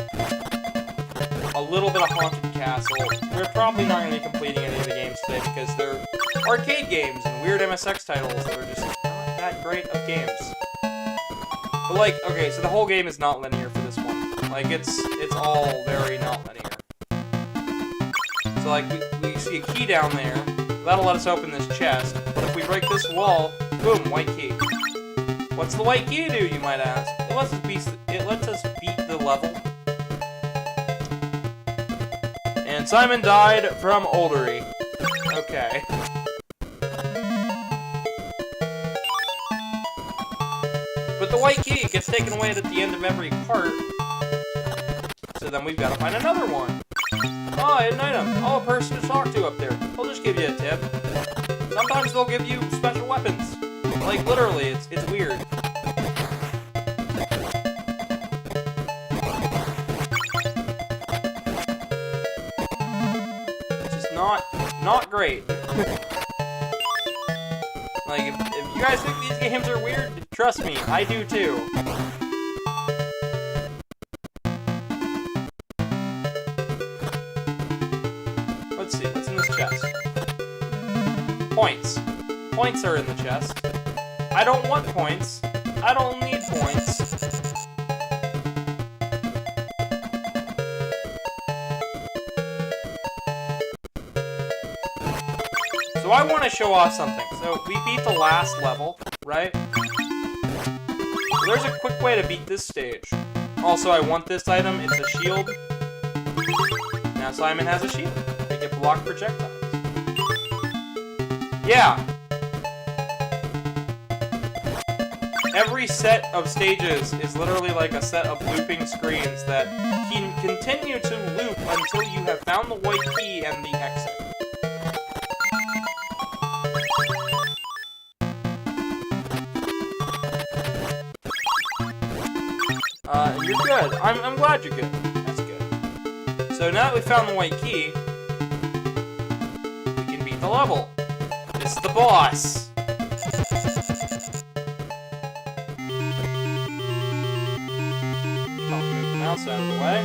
a little bit of Haunted Castle. We're probably not going to be completing any of the games today because they're arcade games and weird MSX titles that are just not that great of games. But like, okay, so the whole game is not linear for this one. Like, it's all very not linear. So like, we see a key down there. That'll let us open this chest. But if we break this wall, boom, white key. What's the white key do, you might ask? It lets us beat the level. And Simon died from oldery. Okay. But the white key gets taken away at the end of every part. So then we've got to find another one. Oh, an item. Oh, a person to talk to up there. They'll just give you a tip. Sometimes they'll give you special weapons. Like, literally, it's weird. It's just not great. Like, if you guys think these games are weird, trust me, I do too. Let's see, what's in this chest? Points. Points are in the chest. I don't want points. I don't need points. So I want to show off something. So we beat the last level, right? So there's a quick way to beat this stage. Also, I want this item. It's a shield. Now Simon has a shield. They can block projectiles. Yeah. Every set of stages is literally like a set of looping screens that can continue to loop until you have found the white key and the exit. You're good. I'm glad you're good. That's good. So now that we found the white key, we can beat the level. This is the boss. Mouse out of the way.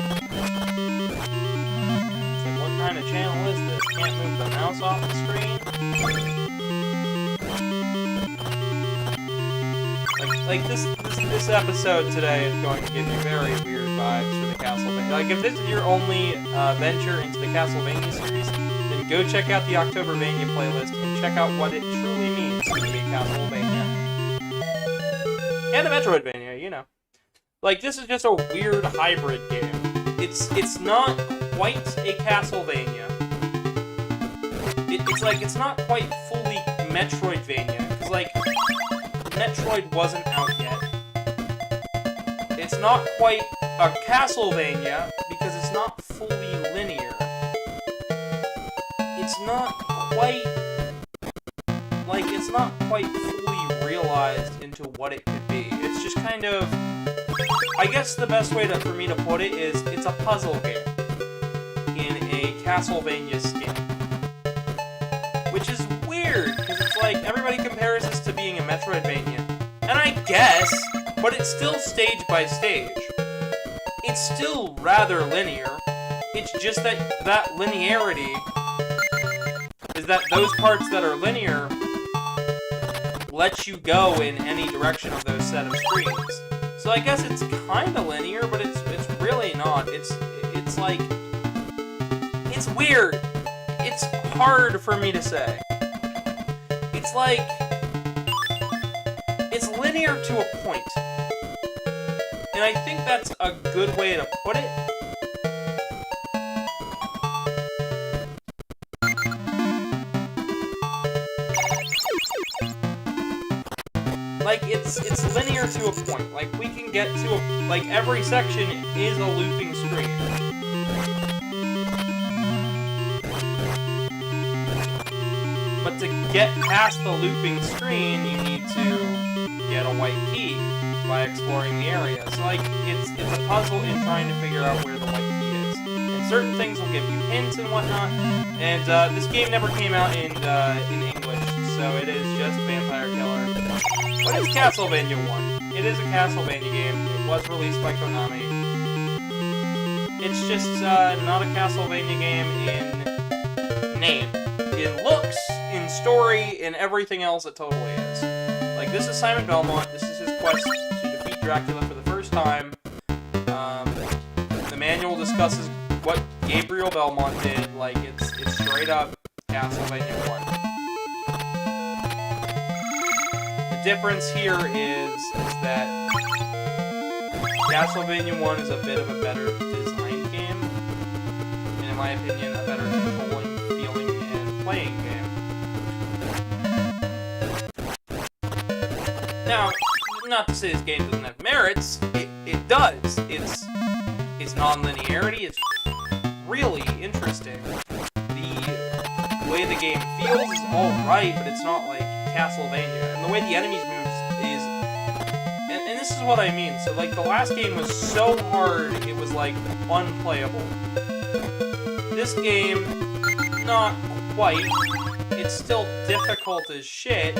It's like, what kind of channel is this? Can't move the mouse off the screen? Like this episode today is going to give you very weird vibes for the Castlevania. Like, if this is your only venture into the Castlevania series, then go check out the OctoberVania playlist and check out what it truly means to be a Castlevania. And a Metroidvania, you know. Like, this is just a weird hybrid game. It's not quite a Castlevania. It's not quite fully Metroidvania, because, like, Metroid wasn't out yet. It's not quite a Castlevania, because it's not fully linear. It's not quite... like, it's not quite fully realized into what it could be. It's just kind of... I guess the best way for me to put it is, it's a puzzle game in a Castlevania skin. Which is weird, because it's like, everybody compares this to being a Metroidvania. And I guess, but it's still stage by stage. It's still rather linear. It's just that linearity is that those parts that are linear let you go in any direction of those set of screens. So I guess it's kind of linear, but it's really not. It's like, it's weird. It's hard for me to say. It's like, it's linear to a point. And I think that's a good way to put it. Like, it's linear to a point. Like, we can get to a... like, every section is a looping screen. But to get past the looping screen, you need to get a white key by exploring the area. So, like, it's a puzzle in trying to figure out where the white key is. And certain things will give you hints and whatnot. And this game never came out in English, so it is just Vampire Killer. What is Castlevania 1? It is a Castlevania game. It was released by Konami. It's just not a Castlevania game in name. In looks, in story, in everything else it totally is. Like, this is Simon Belmont. This is his quest to defeat Dracula for the first time. The manual discusses what Gabriel Belmont did. Like, it's straight up Castlevania 1. The difference here is that Castlevania 1 is a bit of a better designed game, and in my opinion, a better controlling, feeling, and playing game. Now, not to say this game doesn't have merits, it does. Its non-linearity is really interesting. The way the game feels is alright, but it's not like Castlevania. And the way the enemies move is... And this is what I mean. So, like, the last game was so hard, it was, like, unplayable. This game, not quite. It's still difficult as shit.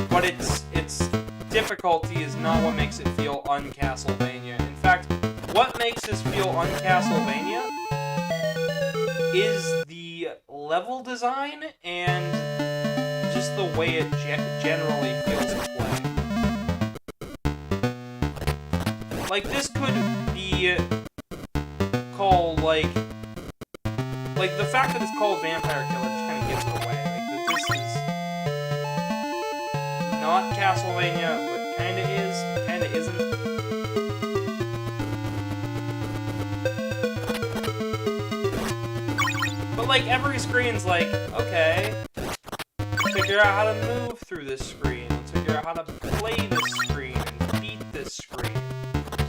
But its difficulty is not what makes it feel un-Castlevania. In fact, what makes this feel un-Castlevania is the level design and just the way it generally feels to play. Like, this could be called, like the fact that it's called Vampire Killer just kind of gives it away. Like, this is not Castlevania, but kind of is, kind of isn't. But, like, every screen's like, okay, let's figure out how to move through this screen. Let's figure out how to play this screen and beat this screen.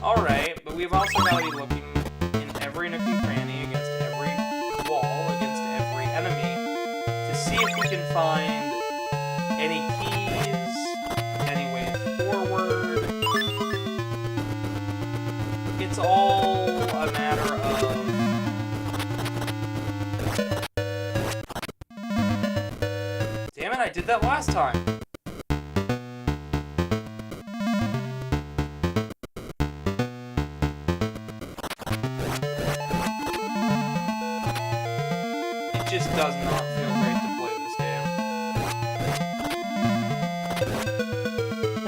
Alright, but we've also got to be looking in every nook and cranny, against every wall, against every enemy, to see if we can find any keys, any way forward. It's all a matter of... Damn it, I did that last time! It just does not feel great to play this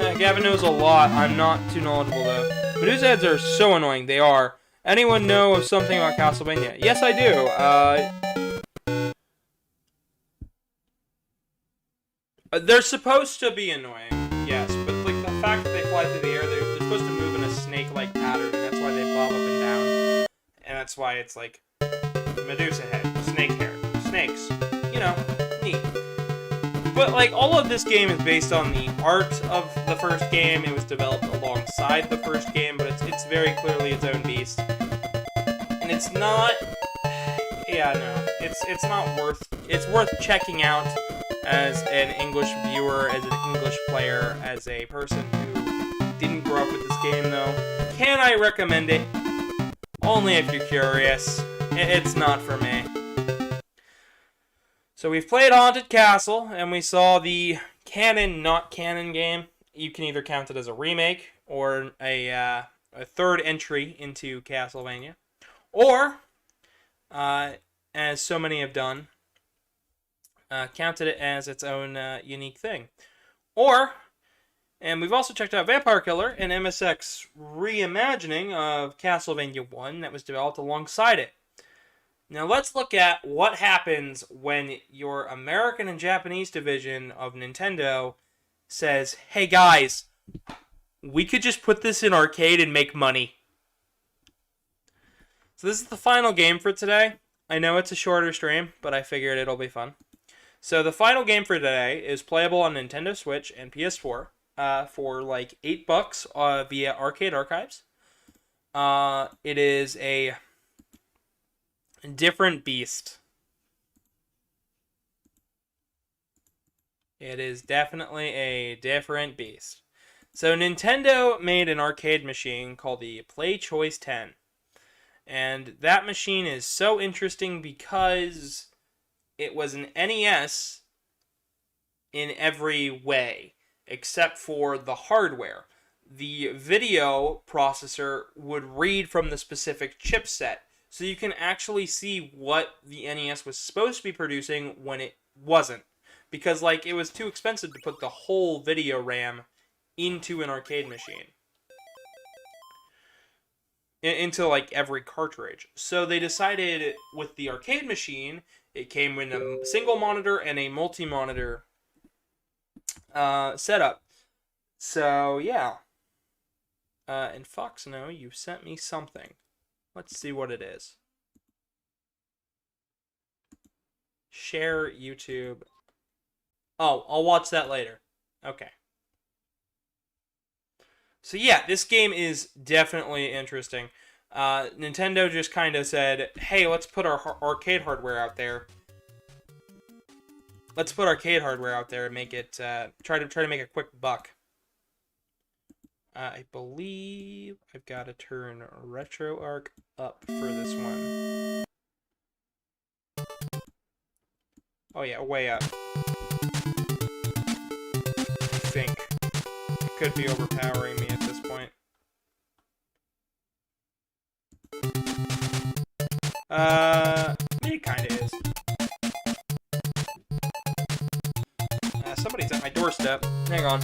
game. Gavin knows a lot. I'm not too knowledgeable, though. Medusa heads are so annoying. They are. Anyone know of something about Castlevania? Yes, I do. They're supposed to be annoying, yes, but like the fact that they fly through the air, they're supposed to move in a snake-like pattern, and that's why they bob up and down. And that's why it's like Medusa head, snake hair, snakes. You know, neat. But, like, all of this game is based on the art of the first game. It was developed alongside the first game, but it's very clearly its own beast. And it's not... Yeah, no. It's not worth... It's worth checking out as an English viewer, as an English player, as a person who didn't grow up with this game, though. Can I recommend it? Only if you're curious. It's not for me. So we've played Haunted Castle, and we saw the canon, not canon game. You can either count it as a remake, or a third entry into Castlevania. Or, as so many have done, counted it as its own unique thing. Or, and we've also checked out Vampire Killer, an MSX reimagining of Castlevania 1 that was developed alongside it. Now let's look at what happens when your American and Japanese division of Nintendo says, hey guys, we could just put this in arcade and make money. So this is the final game for today. I know it's a shorter stream, but I figured it'll be fun. So the final game for today is playable on Nintendo Switch and PS4 for like $8 via Arcade Archives. It is a different beast. It is definitely a different beast. So Nintendo made an arcade machine called the Play Choice 10. And that machine is so interesting because it was an NES in every way, except for the hardware. The video processor would read from the specific chipset, so you can actually see what the NES was supposed to be producing when it wasn't. Because, like, it was too expensive to put the whole video RAM into an arcade machine. Into, like, every cartridge. So they decided with the arcade machine, it came with a single monitor and a multi-monitor setup. So, yeah. And Fox, no, you sent me something. Let's see what it is. Share YouTube. Oh, I'll watch that later. Okay. So yeah, this game is definitely interesting. Nintendo just kind of said, hey, let's put our arcade hardware out there. Let's put arcade hardware out there and make it, try to make a quick buck. I believe I've got to turn RetroArch up for this one. Oh yeah, way up. I think. It could be overpowering me at this point. It kinda is. Somebody's at my doorstep. Hang on.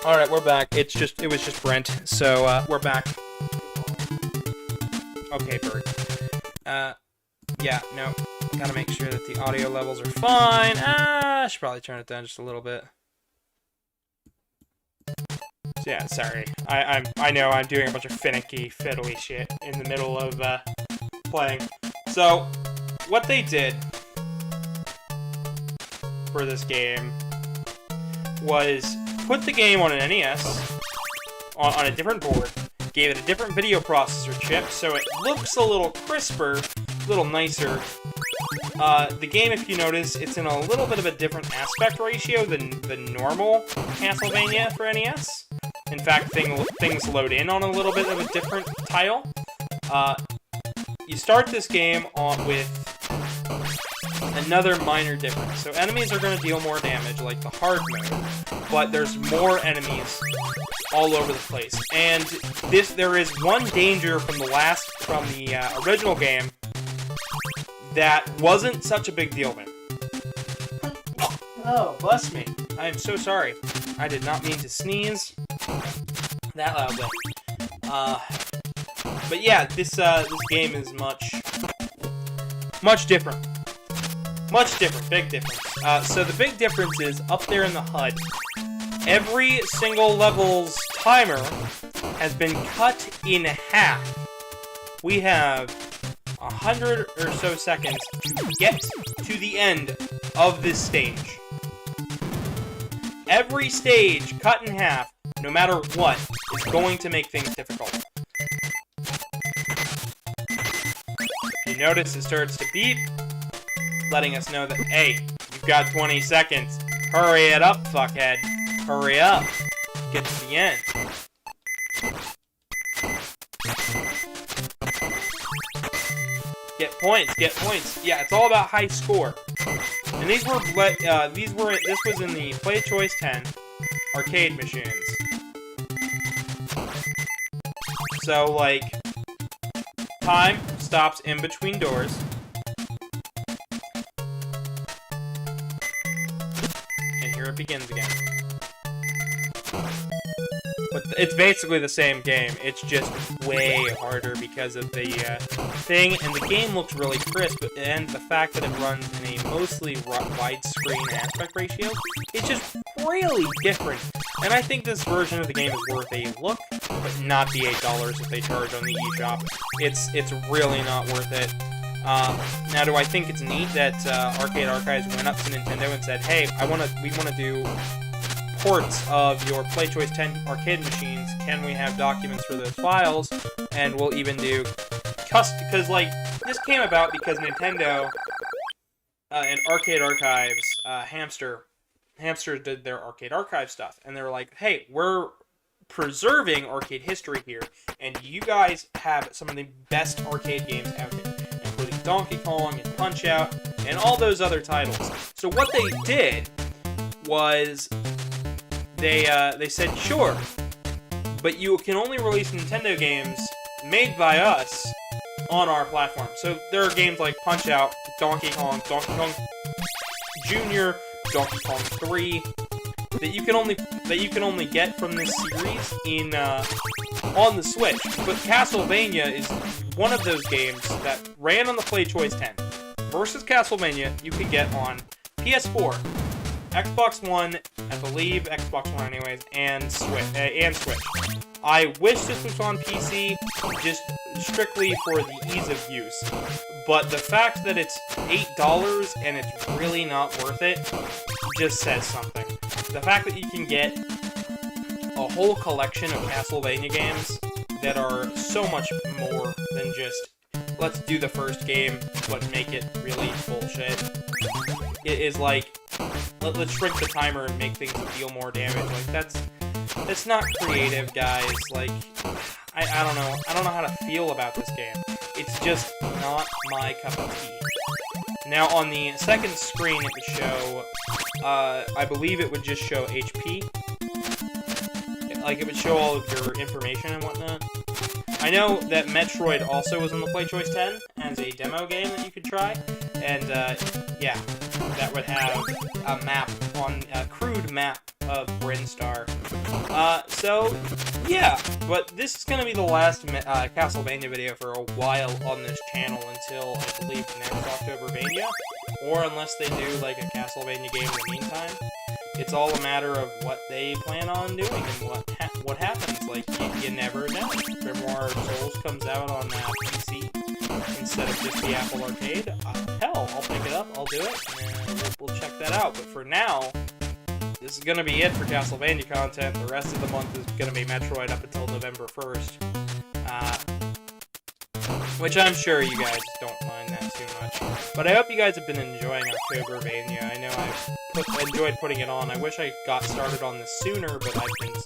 Alright, we're back. It was just Brent. So, we're back. Okay, Bird. Yeah, no. Gotta make sure that the audio levels are fine. I should probably turn it down just a little bit. So, yeah, sorry. I know I'm doing a bunch of finicky, fiddly shit in the middle of, playing. So, what they did for this game was put the game on an NES, on a different board, gave it a different video processor chip, so it looks a little crisper, a little nicer. The game, if you notice, it's in a little bit of a different aspect ratio than the normal Castlevania for NES. In fact, things load in on a little bit of a different tile. You start this game with another minor difference. So enemies are going to deal more damage, like the hard mode, but there's more enemies all over the place. And there is one danger from the original game that wasn't such a big deal then. Oh, bless me. I am so sorry. I did not mean to sneeze that loudly. But yeah, this game is much different. Much different, big difference. So the big difference is up there in the HUD. Every single level's timer has been cut in half. We have 100 or so seconds to get to the end of this stage. Every stage cut in half, no matter what, is going to make things difficult. If you notice, it starts to beep, letting us know that, hey, you've got 20 seconds. Hurry it up, fuckhead. Hurry up. Get to the end. Get points, get points. Yeah, it's all about high score. And this was in the Play Choice 10 arcade machines. So, like, time stops in between doors. And here it begins again. But it's basically the same game. It's just way harder because of the thing, and the game looks really crisp, and the fact that it runs in a mostly widescreen aspect ratio, it's just really different. And I think this version of the game is worth a look, but not the $8 that they charge on the eShop. It's really not worth it. Now, do I think it's neat that Arcade Archives went up to Nintendo and said, "Hey, we want to do ports of your PlayChoice 10 arcade machines. Can we have documents for those files? And we'll even do because like this came about because Nintendo and Arcade Archives, Hamster did their Arcade Archive stuff, and they were like, "Hey, we're preserving arcade history here, and you guys have some of the best arcade games out there, including Donkey Kong and Punch-Out and all those other titles." So what they did was they said, "Sure, but you can only release Nintendo games made by us on our platform." So there are games like Punch-Out, Donkey Kong Jr., Donkey Kong 3 that you can only get from this series in on the Switch. But Castlevania is one of those games that ran on the PlayChoice 10 versus Castlevania you could get on PS4, Xbox One, I believe Xbox One anyways, and Switch. I wish this was on PC, just strictly for the ease of use. But the fact that it's $8 and it's really not worth it just says something. The fact that you can get a whole collection of Castlevania games that are so much more than just, let's do the first game, but make it really bullshit. It is like, let's shrink the timer and make things deal more damage. Like, that's not creative, guys. Like, I don't know. I don't know how to feel about this game. It's just not my cup of tea. Now, on the second screen, it would show, I believe it would just show HP. Like, it would show all of your information and whatnot. I know that Metroid also was on the PlayChoice 10 as a demo game that you could try. And, yeah, that would have a map a crude map of Brinstar. So, yeah, but this is going to be the last Castlevania video for a while on this channel until, I believe, next OctoberVania, or unless they do, like, a Castlevania game in the meantime. It's all a matter of what they plan on doing and what happens. Like, you never know. Grimoire Souls comes out on PC instead of just the Apple Arcade. Hell, I'll pick it up, I'll do it, and we'll check that out. But for now, this is going to be it for Castlevania content. The rest of the month is going to be Metroid up until November 1st. Which I'm sure you guys don't mind that too much. But I hope you guys have been enjoying OctoberVania. I know I've enjoyed putting it on. I wish I got started on this sooner, but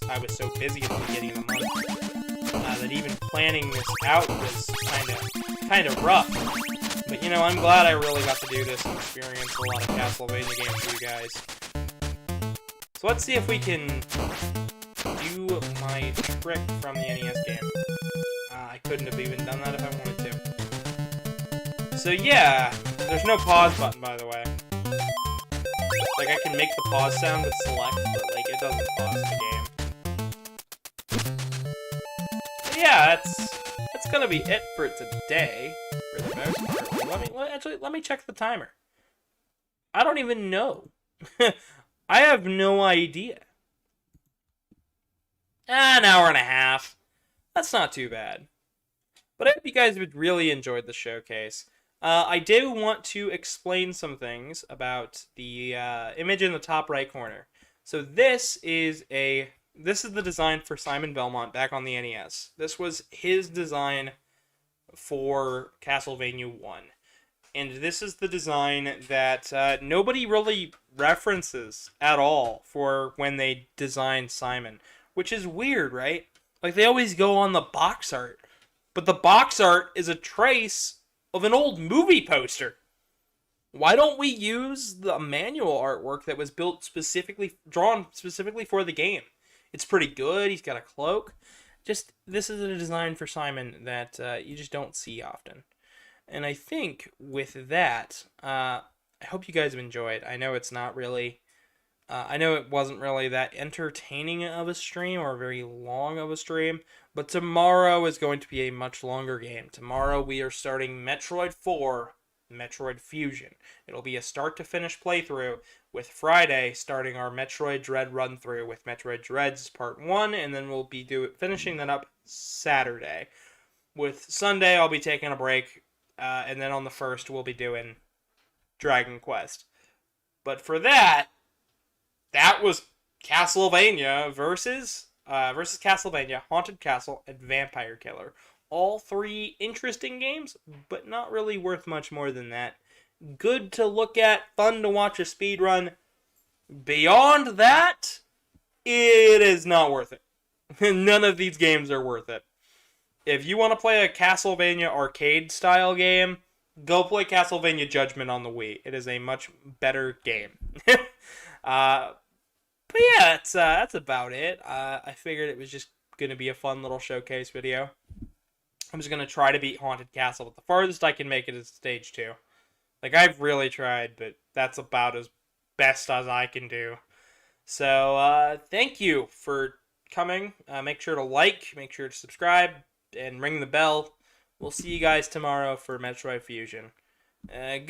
I was so busy at the beginning of the month that even planning this out was kind of rough. But, you know, I'm glad I really got to do this and experience a lot of Castlevania games for you guys. So let's see if we can do my trick from the NES game. I couldn't have even done that if I wanted to. So yeah, there's no pause button, by the way. Like, I can make the pause sound with select, but, like, it doesn't pause the game. So yeah, that's gonna be it for today, for the most part. Let me check the timer. I don't even know. I have no idea. An hour and a half. That's not too bad. But I hope you guys would really enjoyed the showcase. I do want to explain some things about the image in the top right corner. So this is the design for Simon Belmont back on the NES. This was his design for Castlevania 1. And this is the design that nobody really references at all for when they designed Simon. Which is weird, right? Like, they always go on the box art. But the box art is a trace of an old movie poster. Why don't we use the manual artwork that was drawn specifically for the game? It's pretty good. He's got a cloak. This is a design for Simon that you just don't see often. And I think with that, I hope you guys have enjoyed. I know it's not really I know it wasn't really that entertaining of a stream or very long of a stream, but tomorrow is going to be a much longer game. Tomorrow we are starting Metroid 4, Metroid Fusion. It'll be a start to finish playthrough, with Friday starting our Metroid Dread run through with Metroid Dreads Part 1, and then we'll be finishing that up Saturday. With Sunday, I'll be taking a break, and then on the 1st, we'll be doing Dragon Quest. But for that was Castlevania versus Castlevania, Haunted Castle, and Vampire Killer. All three interesting games, but not really worth much more than that. Good to look at, fun to watch a speedrun. Beyond that, it is not worth it. None of these games are worth it. If you want to play a Castlevania arcade-style game, go play Castlevania Judgment on the Wii. It is a much better game. But yeah, that's about it. I figured it was just going to be a fun little showcase video. I'm just going to try to beat Haunted Castle, but the farthest I can make it is stage 2. Like, I've really tried, but that's about as best as I can do. So, thank you for coming. Make sure to like, make sure to subscribe, and ring the bell. We'll see you guys tomorrow for Metroid Fusion. Good